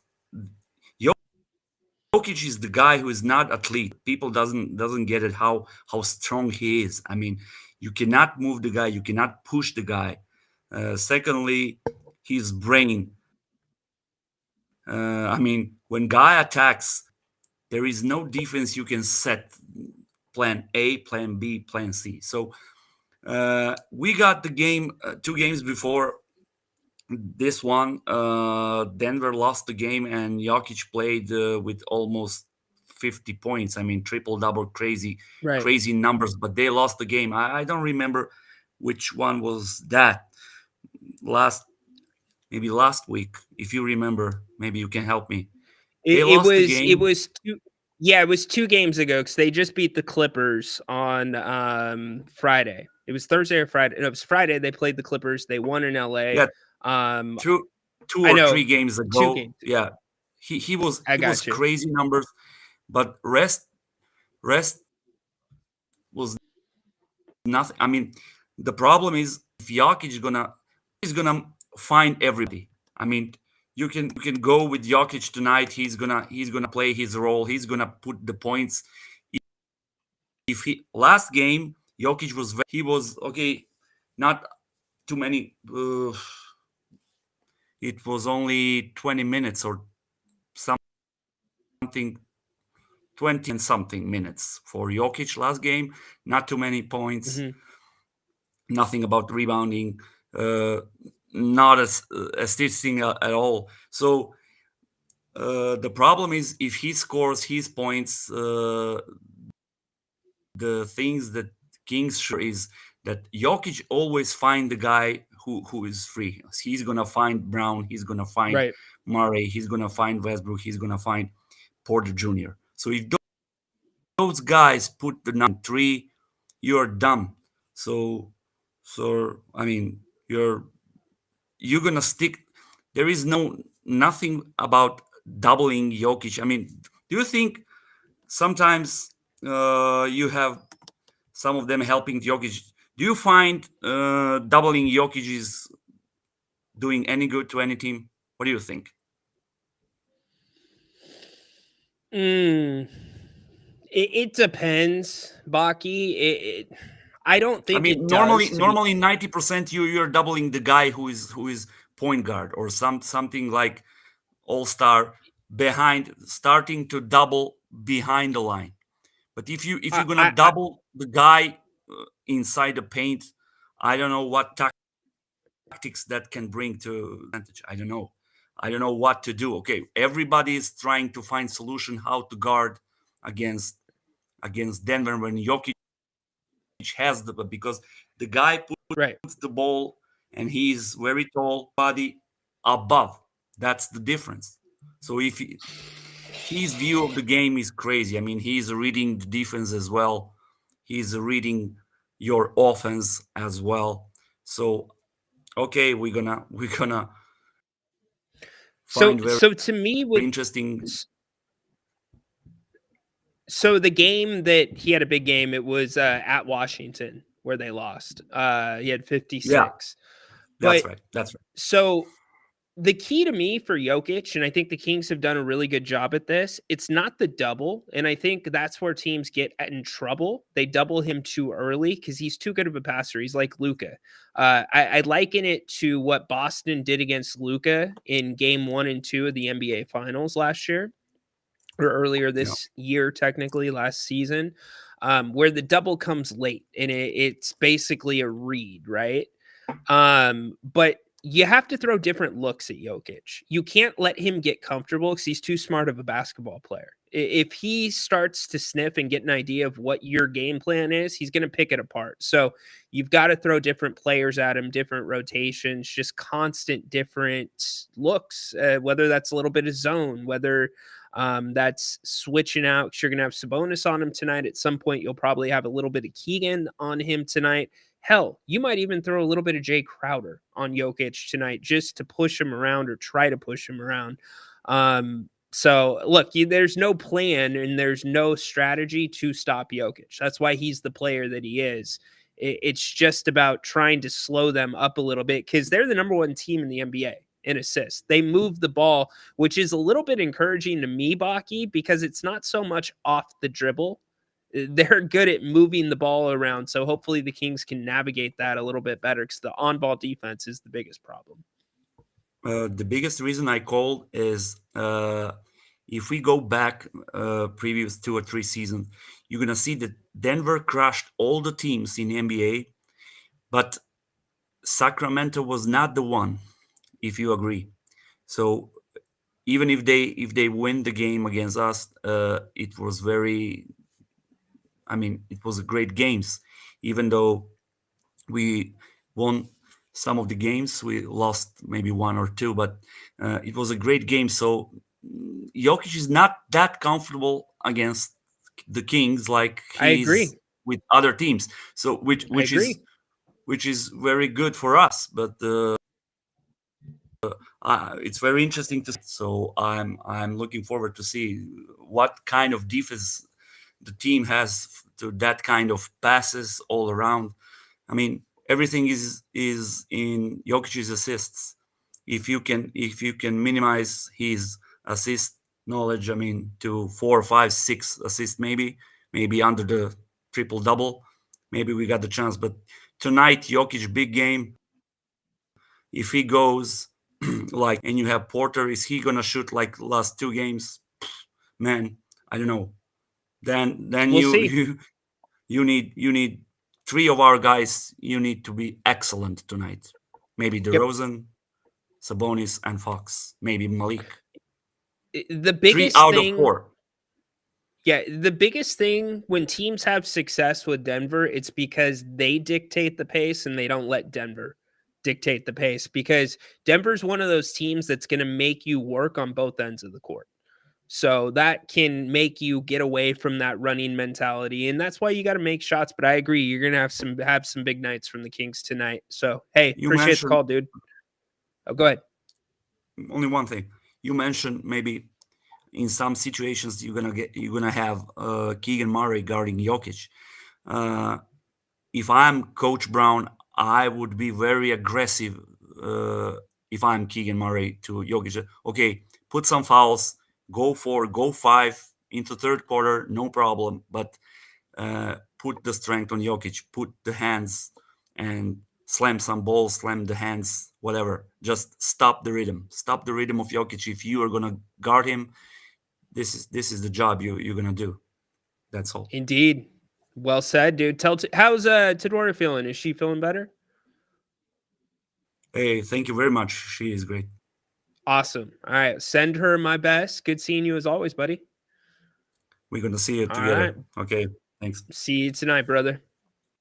Jokic is the guy who is not athlete. People doesn't get it how strong he is. I mean, you cannot move the guy, you cannot push the guy. Secondly, his brain. I mean, when guy attacks, there is no defense you can set. Plan A, plan B, plan C. So we got the game 2 games before this one. Denver lost the game, and Jokic played with almost 50 points. I mean, triple double, crazy numbers. But they lost the game. I don't remember which one was that. Last week, if you remember, maybe you can help me. It was 2 games ago, because they just beat the Clippers on Friday. It was Thursday or Friday. No, it was Friday. They played the Clippers. They won in LA. Yeah, two or 3 games ago. 2 games. Yeah, he was you. crazy numbers, but rest was nothing. I mean, the problem is if Jokic is gonna find everybody. I mean, you can go with Jokic tonight. He's gonna play his role. He's gonna put the points. If last game Jokic was okay, not too many. It was only 20 minutes or something, 20 and something minutes for Jokic last game. Not too many points. Mm-hmm. Nothing about rebounding. Not assisting at all. So the problem is if he scores his points, the things that Kings is that Jokic always find the guy who is free. He's gonna find Brown. He's gonna find Right. Murray. He's gonna find Westbrook. He's gonna find Porter Jr. So if those guys put the number 3, you're dumb. So I mean, you're gonna stick. There is nothing about doubling Jokic. I mean, do you think sometimes you have some of them helping Jokic? Do you find doubling Jokic is doing any good to any team? What do you think? Mm, it depends, Baki. I don't I think mean, it does. To be normally 90% you're doubling the guy who is point guard or something like all-star behind, starting to double behind the line. But if I, you're gonna I double the guy inside the paint, I don't know what tactics that can bring to advantage. I don't know what to do. Okay, everybody is trying to find solution how to guard against Denver when Jokic has the, because the guy right. puts the ball and he's very tall, body above. That's the difference. So if his view of the game is crazy. I mean, he's reading the defense as well. He's reading your offense as well. So okay, we're gonna So find very so to me, with interesting. so the game that he had a big game, it was at Washington where they lost. He had Yeah, 56. that's But right. That's right. so the key to me for Jokic, and I think the Kings have done a really good job at this, it's not the double. And I think that's where teams get in trouble. They double him too early because he's too good of a passer. He's like Luka. I liken it to what Boston did against Luka in game 1 and 2 of the NBA Finals last year, or earlier Yeah. this year, technically last season, where the double comes late and it's basically a read, right? But you have to throw different looks at Jokic. You can't let him get comfortable because he's too smart of a basketball player. If he starts to sniff and get an idea of what your game plan is, he's going to pick it apart. So you've got to throw different players at him, different rotations, just constant different looks, whether that's a little bit of zone, whether that's switching out. 'Cause you're going to have Sabonis on him tonight. At some point, you'll probably have a little bit of Keegan on him tonight. Hell, you might even throw a little bit of Jay Crowder on Jokic tonight just to push him around or try to push him around. So look, there's no plan and there's no strategy to stop Jokic. That's why he's the player that he is. It's just about trying to slow them up a little bit because they're the number 1 team in the NBA in assists. They move the ball, which is a little bit encouraging to me, Baki, because it's not so much off the dribble. They're good at moving the ball around. So hopefully the Kings can navigate that a little bit better because the on-ball defense is the biggest problem. The biggest reason I called is if we go back previous 2 or 3 seasons, you're gonna see that Denver crushed all the teams in the NBA, but Sacramento was not the one. If you agree, so even if they win the game against us, it was very. I mean, it was a great games, even though we won some of the games, we lost maybe 1 or 2, but it was a great game. So Jokic is not that comfortable against the Kings like I agree. he's with other teams. So which is very good for us. But it's very interesting to. So I'm looking forward to see what kind of defense the team has to that kind of passes all around. I mean, everything is in Jokic's assists. If you can minimize his assist knowledge, I mean, to 4, 5, 6 assists, maybe under the triple double, maybe we got the chance. But tonight, Jokic big game. If he goes like, and you have Porter, is he gonna shoot like last 2 games? Man, I don't know. Then We'll see. you need 3 of our guys. You need to be excellent tonight. Maybe Yep. DeRozan, Sabonis, and Fox. Maybe Malik. The 3 biggest out of thing 4. Yeah, the biggest thing when teams have success with Denver, it's because they dictate the pace and they don't let Denver dictate the pace, because Denver's one of those teams that's going to make you work on both ends of the court. So that can make you get away from that running mentality, and that's why you got to make shots. But I agree, you're going to have some big nights from the Kings tonight. So hey, You appreciate the mentioned call, dude. Oh, go ahead. only one thing. You mentioned maybe in some situations you're gonna have Keegan Murray guarding Jokic. If I'm Coach Brown, I would be very aggressive if I'm Keegan Murray to Jokic. Okay, put some fouls, go 5 into third quarter, no problem. But put the strength on Jokic, put the hands and slam some balls, slam the hands, whatever. Just stop the rhythm. Stop the rhythm of Jokic. If you are gonna guard him, this is the job you're gonna do. That's all. Indeed. Well said, dude. How's Tedora feeling? Is she feeling better? Hey, thank you very much. She is great. Awesome. All right. Send her my best. Good seeing you as always, buddy. We're gonna see it All together. right. Okay. Thanks. See you tonight, brother.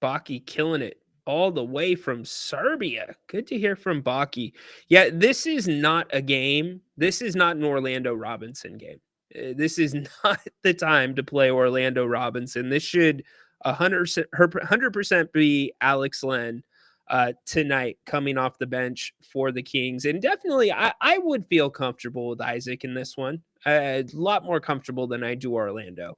Baki killing it all the way from Serbia. Good to hear from Baki. Yeah, this is not a game. This is not an Orlando Robinson game. This is not the time to play Orlando Robinson. This should 100% be Alex Len tonight coming off the bench for the Kings. And definitely, I would feel comfortable with Isaac in this one. A lot more comfortable than I do Orlando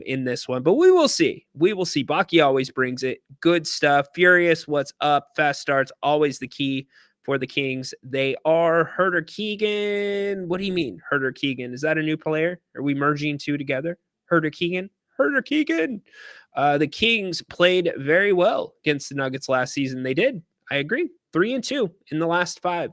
in this one, but we will see. We will see. Baki always brings it. Good stuff. Furious, what's up? Fast starts, always the key for the Kings. They are Herder Keegan. What do you mean, Herder Keegan? Is that a new player? Are we merging two together? Herder Keegan? Herder Keegan. The Kings played very well against the Nuggets last season. They did. I agree. 3-2 in the last 5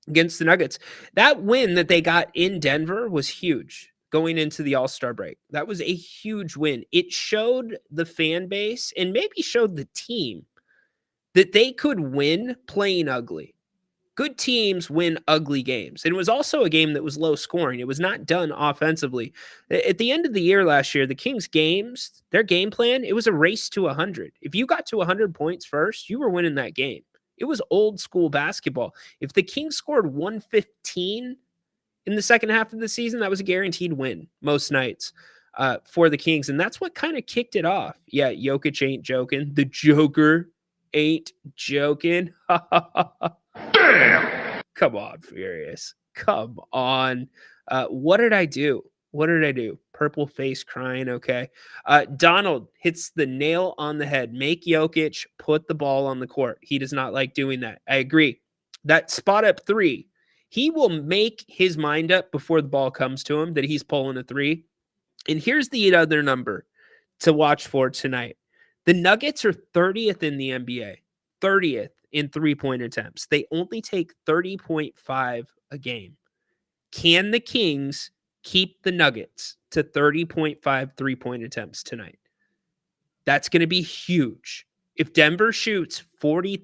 against the Nuggets. That win that they got in Denver was huge going into the All-Star break. That was a huge win. It showed the fan base and maybe showed the team that they could win playing ugly. Good teams win ugly games. And it was also a game that was low scoring. It was not done offensively. At the end of the year last year, the Kings games, their game plan, it was a race to 100. If you got to 100 points first, you were winning that game. It was old school basketball. If the Kings scored 115 in the second half of the season, that was a guaranteed win most nights for the Kings. And that's what kind of kicked it off. Yeah, Jokic ain't joking. The Joker ain't joking. Damn. Come on, Furious. Come on. What did I do? What did I do? Purple face crying. Okay. Donald hits the nail on the head. Make Jokic put the ball on the court. He does not like doing that. I agree. That spot up 3, he will make his mind up before the ball comes to him that he's pulling a 3. And here's the other number to watch for tonight. The Nuggets are 30th in the NBA, 30th in three-point attempts. They only take 30.5 a game. Can the Kings keep the Nuggets to 30.5 three-point attempts tonight? That's going to be huge. If Denver shoots 45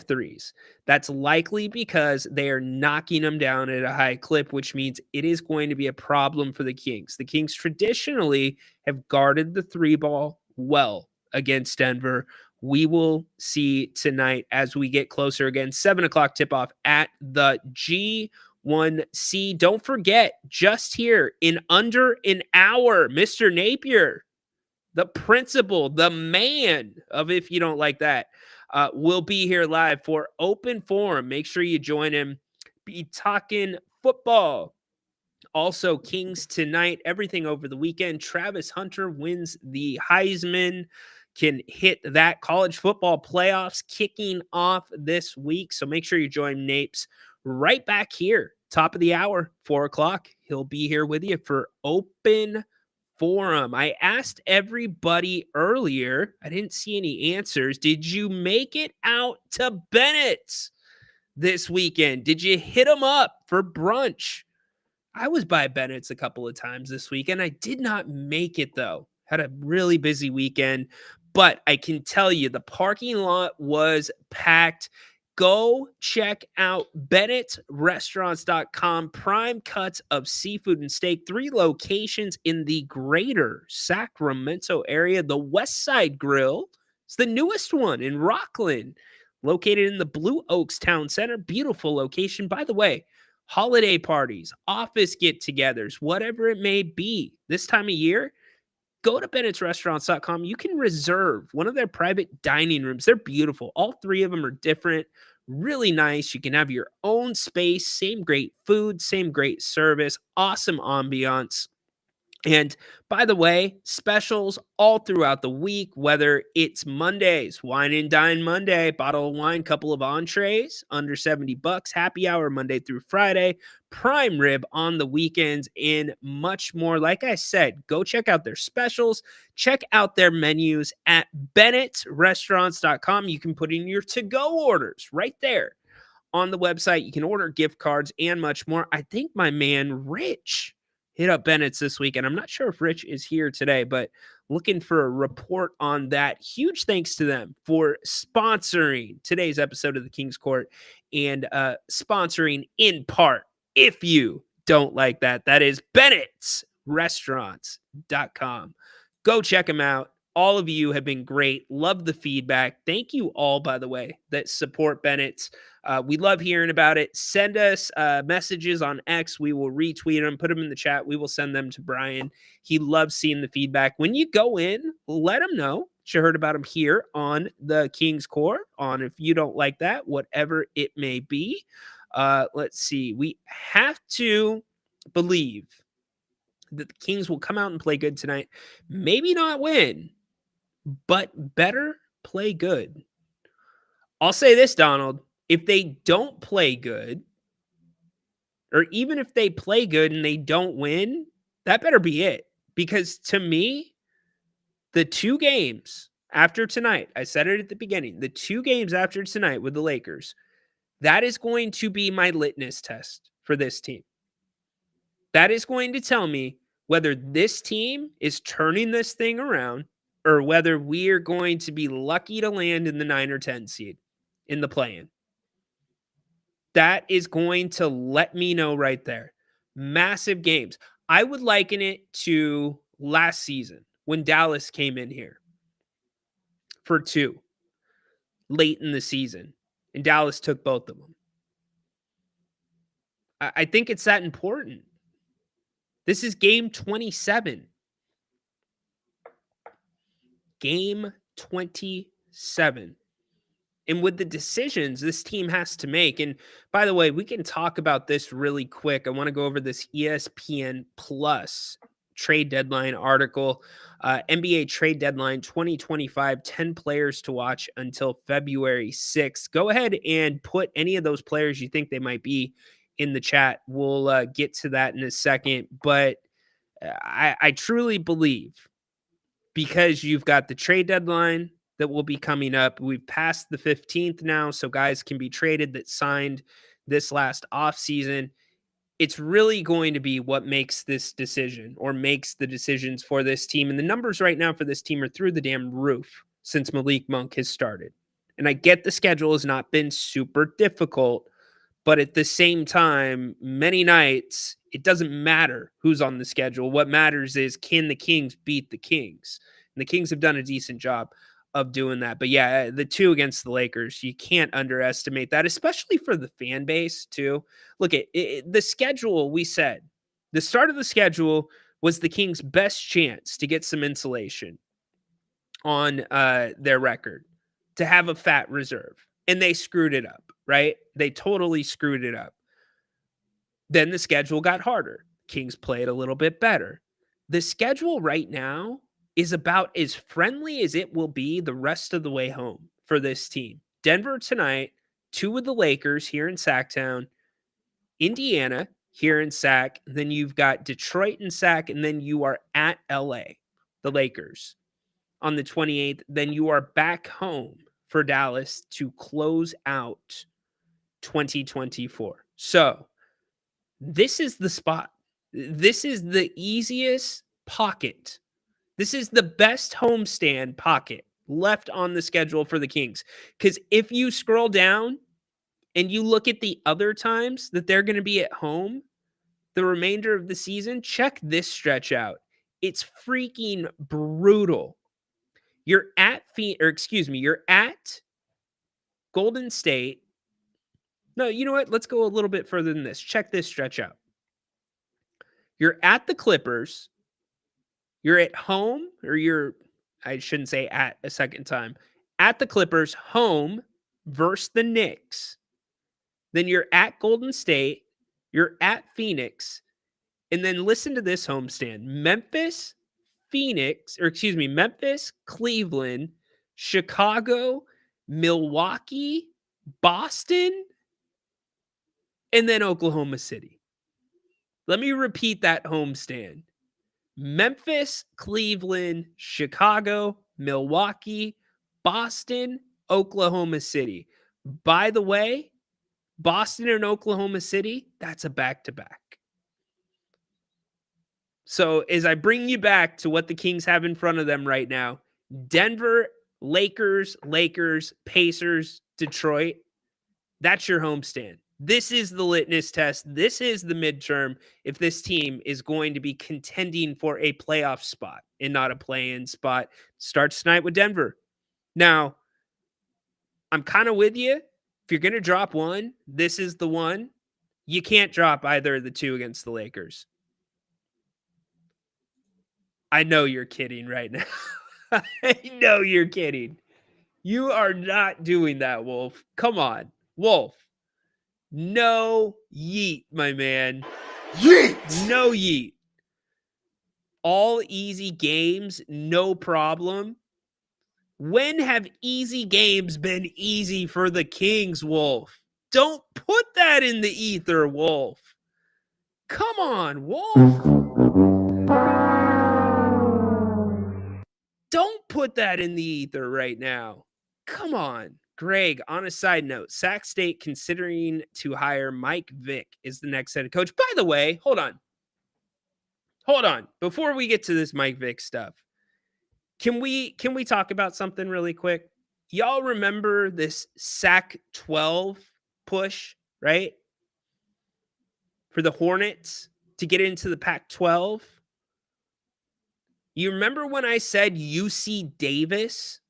threes, that's likely because they are knocking them down at a high clip, which means it is going to be a problem for the Kings. The Kings traditionally have guarded the 3 ball well against Denver. We will see tonight as we get closer. Again, 7 o'clock tip-off at the G1C. Don't forget, just here in under an hour, Mr. Napier, the principal, the man of If You Don't Like That, will be here live for Open Forum. Make sure you join him. Be talking football. Also, Kings tonight, everything over the weekend. Travis Hunter wins the Heisman. Can hit that. College football playoffs kicking off this week. So make sure you join Napes right back here. Top of the hour, 4 o'clock. He'll be here with you for Open Forum. I asked everybody earlier. I didn't see any answers. Did you make it out to Bennett's this weekend? Did you hit them up for brunch? I was by Bennett's a couple of times this weekend. I did not make it, though. Had a really busy weekend. But I can tell you the parking lot was packed. Go check out BennettRestaurants.com. Prime cuts of seafood and steak. 3 locations in the greater Sacramento area. The West Side Grill is the newest one in Rockland, located in the Blue Oaks Town Center. Beautiful location. By the way, holiday parties, office get-togethers, whatever it may be this time of year, go to Bennett'sRestaurants.com. You can reserve one of their private dining rooms. They're beautiful. All 3 of them are different, really nice. You can have your own space, same great food, same great service, awesome ambiance. And by the way, specials all throughout the week, whether it's Mondays, Wine and Dine Monday, bottle of wine, couple of entrees, under $70, happy hour Monday through Friday, prime rib on the weekends, and much more. Like I said, go check out their specials, check out their menus at Bennett'sRestaurants.com. You can put in your to-go orders right there on the website. You can order gift cards and much more. I think my man Rich hit up Bennett's this weekend. I'm not sure if Rich is here today, but looking for a report on that. Huge thanks to them for sponsoring today's episode of the King's Court and sponsoring in part, if you don't like that, that is Bennett'sRestaurants.com. Go check them out. All of you have been great. Love the feedback. Thank you all, by the way, that support Bennett's. We love hearing about it. Send us messages on X. We will retweet them, put them in the chat. We will send them to Brian. He loves seeing the feedback. When you go in, let him know you heard about him here on the King's Court, on if you don't like that, whatever it may be. Let's see. We have to believe that the Kings will come out and play good tonight. Maybe not win, but better play good. I'll say this, Donald. If they don't play good, or even if they play good and they don't win, that better be it. Because to me, the 2 games after tonight, I said it at the beginning, the 2 games after tonight with the Lakers, that is going to be my litmus test for this team. That is going to tell me whether this team is turning this thing around or whether we are going to be lucky to land in the 9 or 10 seed in the play-in. That is going to let me know right there. Massive games. I would liken it to last season when Dallas came in here for 2 late in the season, and Dallas took both of them. I think it's that important. This is game 27. Game 27. And with the decisions this team has to make, and by the way, we can talk about this really quick. I want to go over this ESPN Plus trade deadline article. NBA trade deadline 2025, 10 players to watch until February 6th. Go ahead and put any of those players you think they might be in the chat. We'll get to that in a second. But I truly believe, because you've got the trade deadline that will be coming up. We've passed the 15th now, so guys can be traded that signed this last offseason. It's really going to be what makes this decision or makes the decisions for this team. And the numbers right now for this team are through the damn roof since Malik Monk has started. And I get the schedule has not been super difficult, but at the same time, many nights, it doesn't matter who's on the schedule. What matters is, can the Kings beat the Kings? And the Kings have done a decent job of doing that. But yeah, the 2 against the Lakers, you can't underestimate that, especially for the fan base too. Look at the schedule. We said the start of the schedule was the Kings' best chance to get some insulation on their record, to have a fat reserve. And they screwed it up, right? They totally screwed it up. Then the schedule got harder. Kings played a little bit better. The schedule right now is about as friendly as it will be the rest of the way home for this team. Denver tonight, 2 with the Lakers here in Sacktown, Indiana here in Sac, then you've got Detroit in Sac, and then you are at LA, the Lakers, on the 28th. Then you are back home for Dallas to close out 2024. So this is the spot. This is the easiest pocket. This is the best homestand pocket left on the schedule for the Kings. Because if you scroll down, and you look at the other times that they're going to be at home the remainder of the season, check this stretch out. It's freaking brutal. You're at you're at Golden State. No, you know what? Let's go a little bit further than this. Check this stretch out. You're at the Clippers. You're at home, or I shouldn't say at a second time, at the Clippers, home versus the Knicks. Then you're at Golden State. You're at Phoenix. And then listen to this homestand. Memphis, Cleveland, Chicago, Milwaukee, Boston, and then Oklahoma City. Let me repeat that homestand. Memphis, Cleveland, Chicago, Milwaukee, Boston, Oklahoma City. By the way, Boston and Oklahoma City, that's a back-to-back. So as I bring you back to what the Kings have in front of them right now, Denver, Lakers, Pacers, Detroit, that's your homestand. This is the litmus test. This is the midterm if this team is going to be contending for a playoff spot and not a play-in spot. Starts tonight with Denver. Now, I'm kind of with you. If you're going to drop one, this is the one. You can't drop either of the two against the Lakers. I know you're kidding right now. I know you're kidding. You are not doing that, Wolf. Come on, Wolf. No yeet, my man. Yeet! No yeet. All easy games, no problem. When have easy games been easy for the Kings, Wolf? Don't put that in the ether, Wolf. Come on, Wolf. Don't put that in the ether right now. Come on. Greg, on a side note, Sac State considering to hire Mike Vick is the next head coach. By the way, hold on. Before we get to this Mike Vick stuff, can we talk about something really quick? Y'all remember this Sac 12 push, right? For the Hornets to get into the Pac-12? You remember when I said UC Davis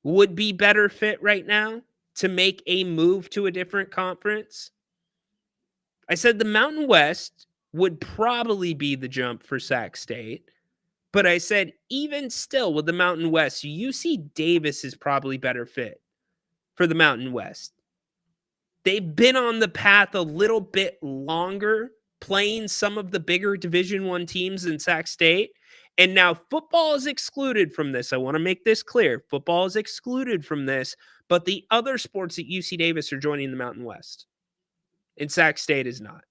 would be better fit right now to make a move to a different conference? I said the Mountain West would probably be the jump for Sac State, but I said even still with the Mountain West, UC Davis is probably better fit for the Mountain West. They've been on the path a little bit longer, playing some of the bigger Division I teams in Sac State. And now football is excluded from this. I want to make this clear. Football is excluded from this, but the other sports at UC Davis are joining the Mountain West, and Sac State is not.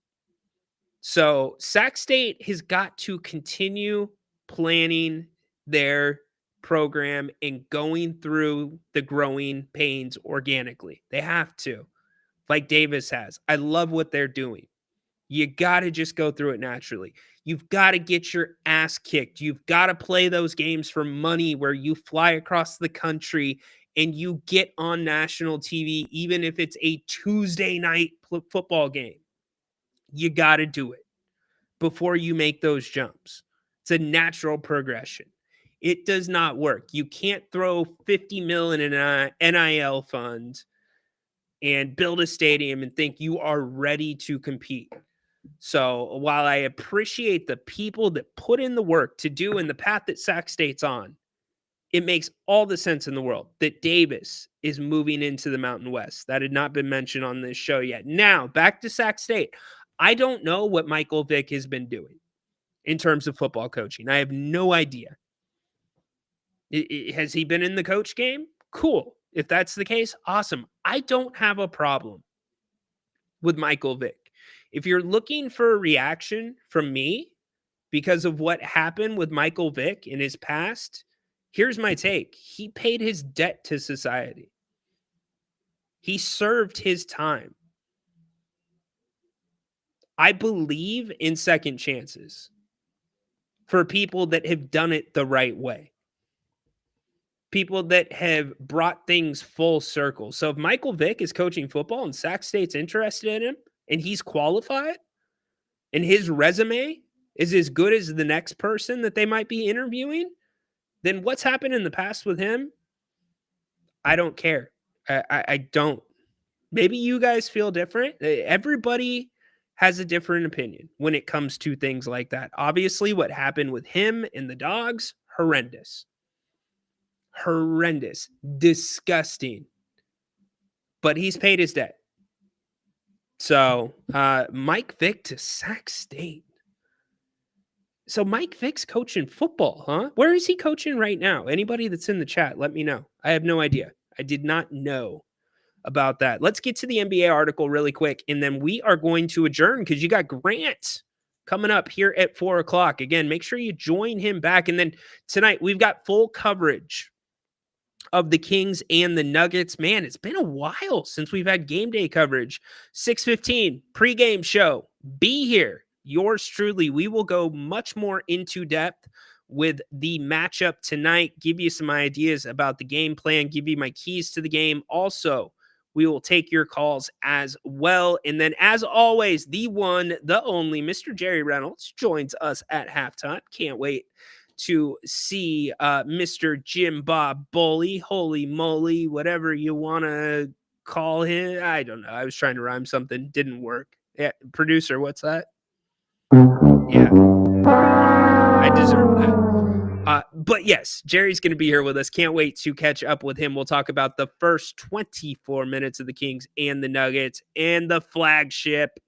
So Sac State has got to continue planning their program and going through the growing pains organically. They have to, like Davis has. I love what they're doing. You got to just go through it naturally. You've got to get your ass kicked. You've got to play those games for money where you fly across the country and you get on national TV, even if it's a Tuesday night football game. You got to do it before you make those jumps. It's a natural progression. It does not work. You can't throw $50 million in an NIL fund and build a stadium and think you are ready to compete. So while I appreciate the people that put in the work to do in the path that Sac State's on, it makes all the sense in the world that Davis is moving into the Mountain West. That had not been mentioned on this show yet. Now, back to Sac State. I don't know what Michael Vick has been doing in terms of football coaching. I have no idea. Has he been in the coach game? Cool. If that's the case, awesome. I don't have a problem with Michael Vick. If you're looking for a reaction from me because of what happened with Michael Vick in his past, here's my take. He paid his debt to society. He served his time. I believe in second chances for people that have done it the right way. people that have brought things full circle. So if Michael Vick is coaching football and Sac State's interested in him and he's qualified and his resume is as good as the next person that they might be interviewing, then what's happened in the past with him, I don't care. I don't. Maybe you guys feel different. Everybody has a different opinion when it comes to things like that. Obviously, what happened with him and the Dogs, horrendous. Horrendous. Disgusting. But he's paid his debt. So, Mike Vick to Sac State. So Mike Vick's coaching football, huh? Where is he coaching right now? Anybody that's in the chat, let me know. I have no idea. I did not know about that. Let's get to the NBA article really quick, and then we are going to adjourn because you got Grant coming up here at 4 o'clock. Again, make sure you join him back. And then tonight, we've got full coverage of the Kings and the Nuggets. Man, it's been a while since we've had game day coverage. 6:15 pregame show. Be here. Yours truly. We will go much more into depth with the matchup tonight, give you some ideas about the game plan, give you my keys to the game. Also, we will take your calls as well. And then, as always, the one, the only, Mr. Jerry Reynolds joins us at halftime. Can't wait to see Mr. Jim Bob Bully, holy moly, whatever you want to call him. I don't know. I was trying to rhyme something. Didn't work. Yeah, producer, what's that? Yeah. I deserve that. But yes, Jerry's going to be here with us. Can't wait to catch up with him. We'll talk about the first 24 minutes of the Kings and the Nuggets and the flagship,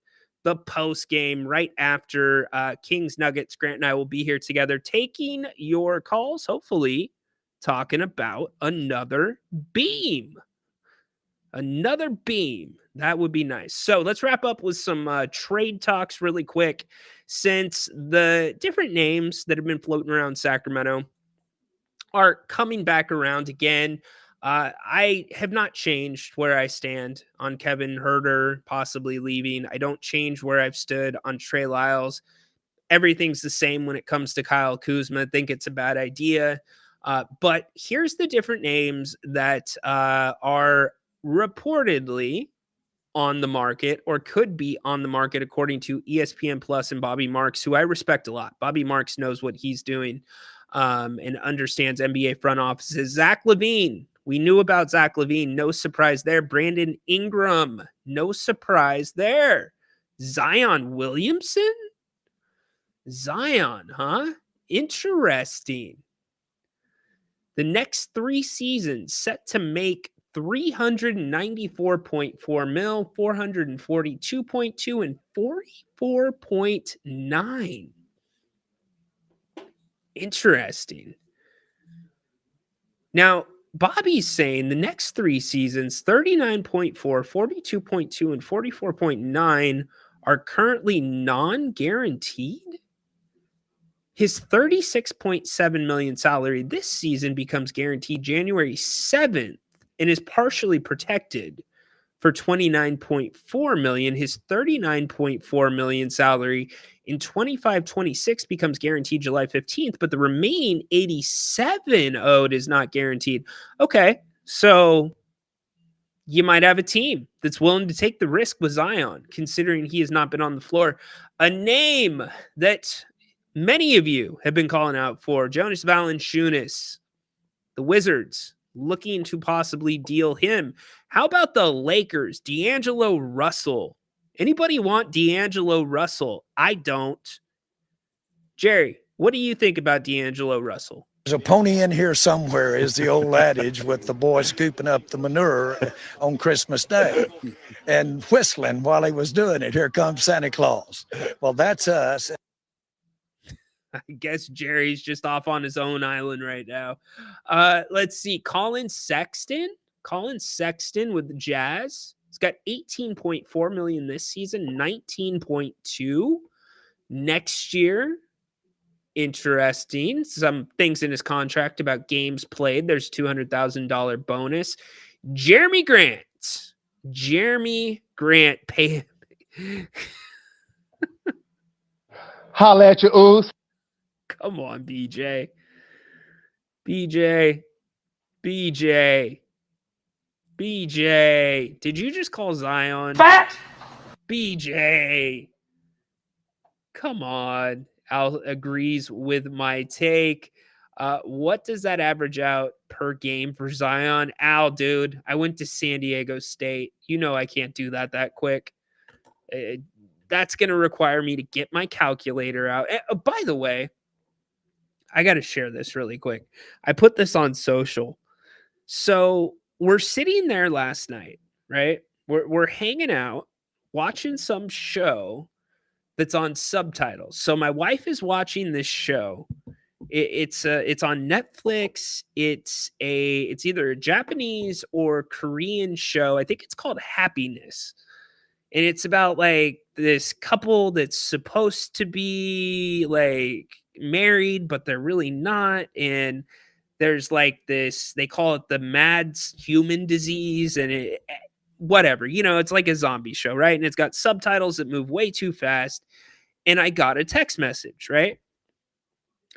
the post game right after Kings Nuggets. Grant and I will be here together taking your calls, hopefully talking about another beam. Another beam. That would be nice. So let's wrap up with some trade talks really quick, since the different names that have been floating around Sacramento are coming back around again. I have not changed where I stand on Kevin Huerter possibly leaving. I don't change where I've stood on Trey Lyles. Everything's the same when it comes to Kyle Kuzma. I think it's a bad idea. But here's the different names that are reportedly on the market or could be on the market, according to ESPN Plus and Bobby Marks, who I respect a lot. Bobby Marks knows what he's doing and understands NBA front offices. Zach LaVine. We knew about Zach LaVine. No surprise there. Brandon Ingram. No surprise there. Zion Williamson? Zion, huh? Interesting. The next 3 seasons set to make $394.4 million, 442.2, and 44.9. Interesting. Now, Bobby's saying the next 3 seasons, 39.4, 42.2, and 44.9 are currently non-guaranteed. His $36.7 million salary this season becomes guaranteed January 7th and is partially protected for $29.4 million. His $39.4 million salary in 25-26 becomes guaranteed July 15th, but the remaining $87 owed is not guaranteed. Okay, so you might have a team that's willing to take the risk with Zion, considering he has not been on the floor. A name that many of you have been calling out for, Jonas Valanciunas, the Wizards looking to possibly deal him. How about the Lakers? D'Angelo Russell. Anybody want D'Angelo Russell? I don't. Jerry, what do you think about D'Angelo Russell? There's a pony in here somewhere, is the old adage, with the boy scooping up the manure on Christmas Day and whistling while he was doing it. Here comes Santa Claus. Well, that's us. I guess Jerry's just off on his own island right now. Let's see. Colin Sexton with the Jazz. He's got $18.4 million this season, $19.2 next year. Interesting. Some things in his contract about games played. There's $200,000 bonus. Jeremy Grant, pay. Holla at your ooze. Come on, BJ. BJ, BJ. BJ. Did you just call Zion? Fat. BJ. Come on. Al agrees with my take. What does that average out per game for Zion? Al, dude, I went to San Diego State. You know I can't do that quick. That's going to require me to get my calculator out. By the way, I got to share this really quick. I put this on social. So we're sitting there last night, right? We're hanging out, watching some show that's on subtitles. So my wife is watching this show. It's on Netflix. It's either a Japanese or Korean show. I think it's called Happiness. And it's about like this couple that's supposed to be like married, but they're really not. And there's like this, they call it the mad human disease, and whatever, it's like a zombie show, right? And it's got subtitles that move way too fast. And I got a text message, right?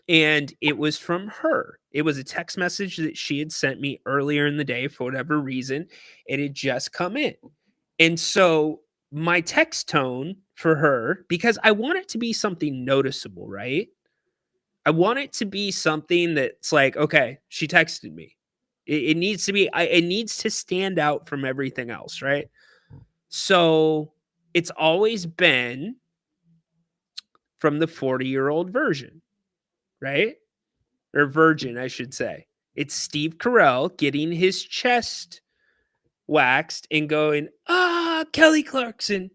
And it was from her. It was a text message that she had sent me earlier in the day for whatever reason. It had just come in. And so my text tone for her, because I want it to be something noticeable, right? I want it to be something that's like, okay, she texted me. It needs to be, it needs to stand out from everything else, right? So it's always been from the 40-year-old version, right? Or virgin, I should say. It's Steve Carell getting his chest waxed and going, Kelly Clarkson.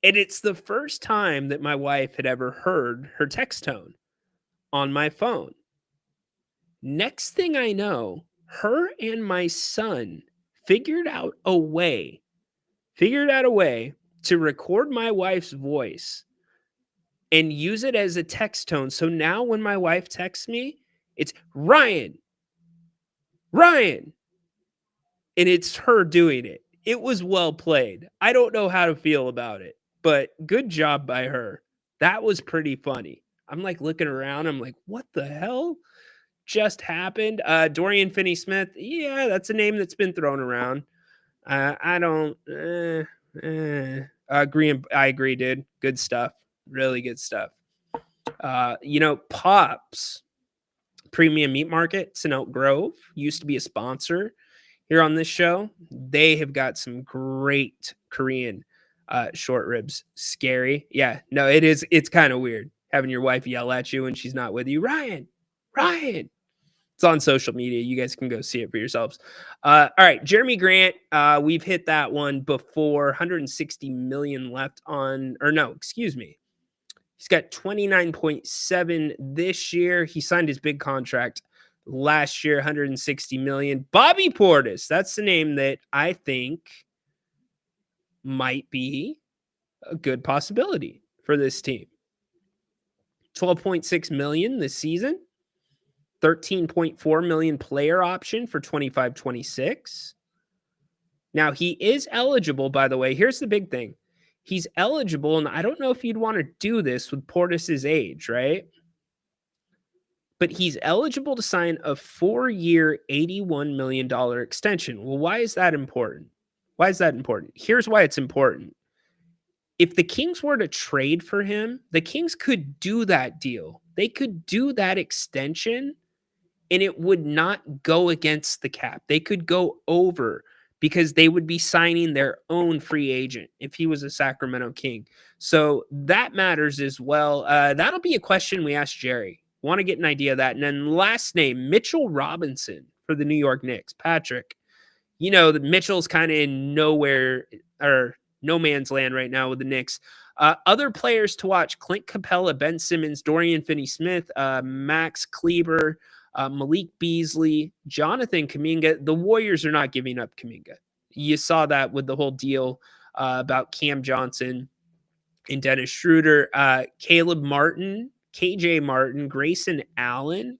And it's the first time that my wife had ever heard her text tone on my phone. Next thing I know, her and my son figured out a way to record my wife's voice and use it as a text tone. So now when my wife texts me, it's Ryan. And it's her doing it. It was well played. I don't know how to feel about it, but good job by her. That was pretty funny. I'm like looking around. I'm like, what the hell just happened? Dorian Finney-Smith. Yeah, that's a name that's been thrown around. I don't agree. I agree, dude. Good stuff. Really good stuff. Pops Premium Meat Market in Oak Grove used to be a sponsor here on this show. They have got some great Korean short ribs. Scary. Yeah, no, it's kind of weird having your wife yell at you when she's not with you. Ryan. It's on social media. You guys can go see it for yourselves. All right, Jeremy Grant. We've hit that one before. 160 million left on, or no, excuse me. He's got 29.7 this year. He signed his big contract last year, 160 million. Bobby Portis. That's the name that I think might be a good possibility for this team. 12.6 million this season. 13.4 million player option for 25-26. Now, he is eligible, by the way. Here's the big thing. He's eligible, and I don't know if you'd want to do this with Portis's age, right? But he's eligible to sign a 4-year, $81 million extension. Well, why is that important? Here's why it's important. If the Kings were to trade for him, the Kings could do that deal. They could do that extension, and it would not go against the cap. They could go over because they would be signing their own free agent if he was a Sacramento King. So that matters as well. That'll be a question we ask Jerry. Want to get an idea of that. And then last name, Mitchell Robinson for the New York Knicks. Patrick, the Mitchell's kind of in nowhere or no man's land right now with the Knicks. Other players to watch: Clint Capella, Ben Simmons, Dorian Finney-Smith, Max Kleber, Malik Beasley, Jonathan Kuminga. The Warriors are not giving up Kuminga. You saw that with the whole deal about Cam Johnson and Dennis Schroeder. Caleb Martin, KJ Martin, Grayson Allen.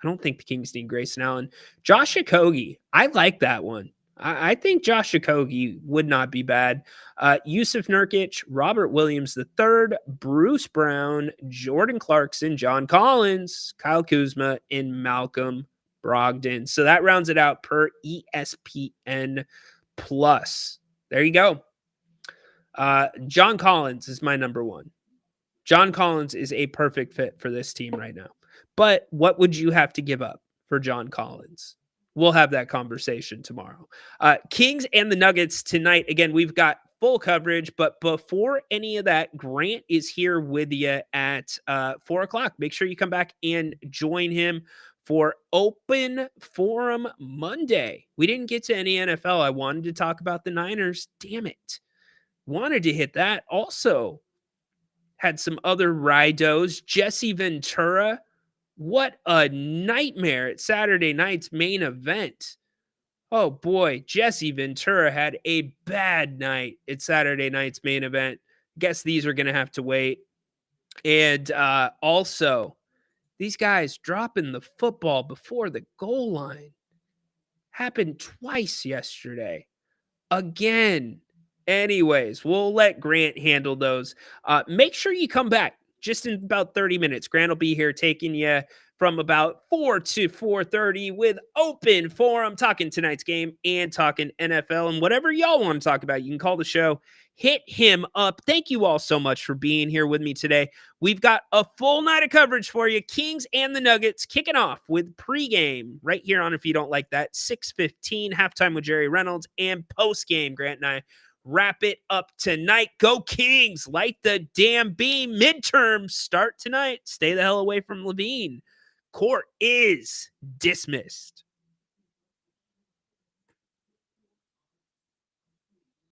I don't think the Kings need Grayson Allen. Josh Okogie. I like that one. I think Josh Okogie would not be bad. Yusuf Nurkic, Robert Williams III, Bruce Brown, Jordan Clarkson, John Collins, Kyle Kuzma, and Malcolm Brogdon. So that rounds it out per ESPN Plus. There you go. John Collins is my number one. John Collins is a perfect fit for this team right now. But what would you have to give up for John Collins? We'll have that conversation tomorrow. Kings and the Nuggets tonight. Again, we've got full coverage, but before any of that, Grant is here with you at 4 o'clock. Make sure you come back and join him for Open Forum Monday. We didn't get to any NFL. I wanted to talk about the Niners. Damn it. Wanted to hit that. Also, had some other ridos. Jesse Ventura. What a nightmare at Saturday night's main event. Oh boy, Jesse Ventura had a bad night at Saturday night's main event. Guess these are going to have to wait. And also, these guys dropping the football before the goal line happened twice yesterday. Again. Anyways, we'll let Grant handle those. Make sure you come back just in about 30 minutes. Grant will be here taking you from about 4 to 4:30 with Open Forum, talking tonight's game and talking NFL and whatever y'all want to talk about. You can call the show, hit him up. Thank you all so much for being here with me today. We've got a full night of coverage for you. Kings and the Nuggets kicking off with pregame right here on If You Don't Like That, 6:15, halftime with Jerry Reynolds, and postgame, Grant and I wrap it up tonight. Go Kings. Light the damn beam. Midterms start tonight. Stay the hell away from Levine. Court is dismissed.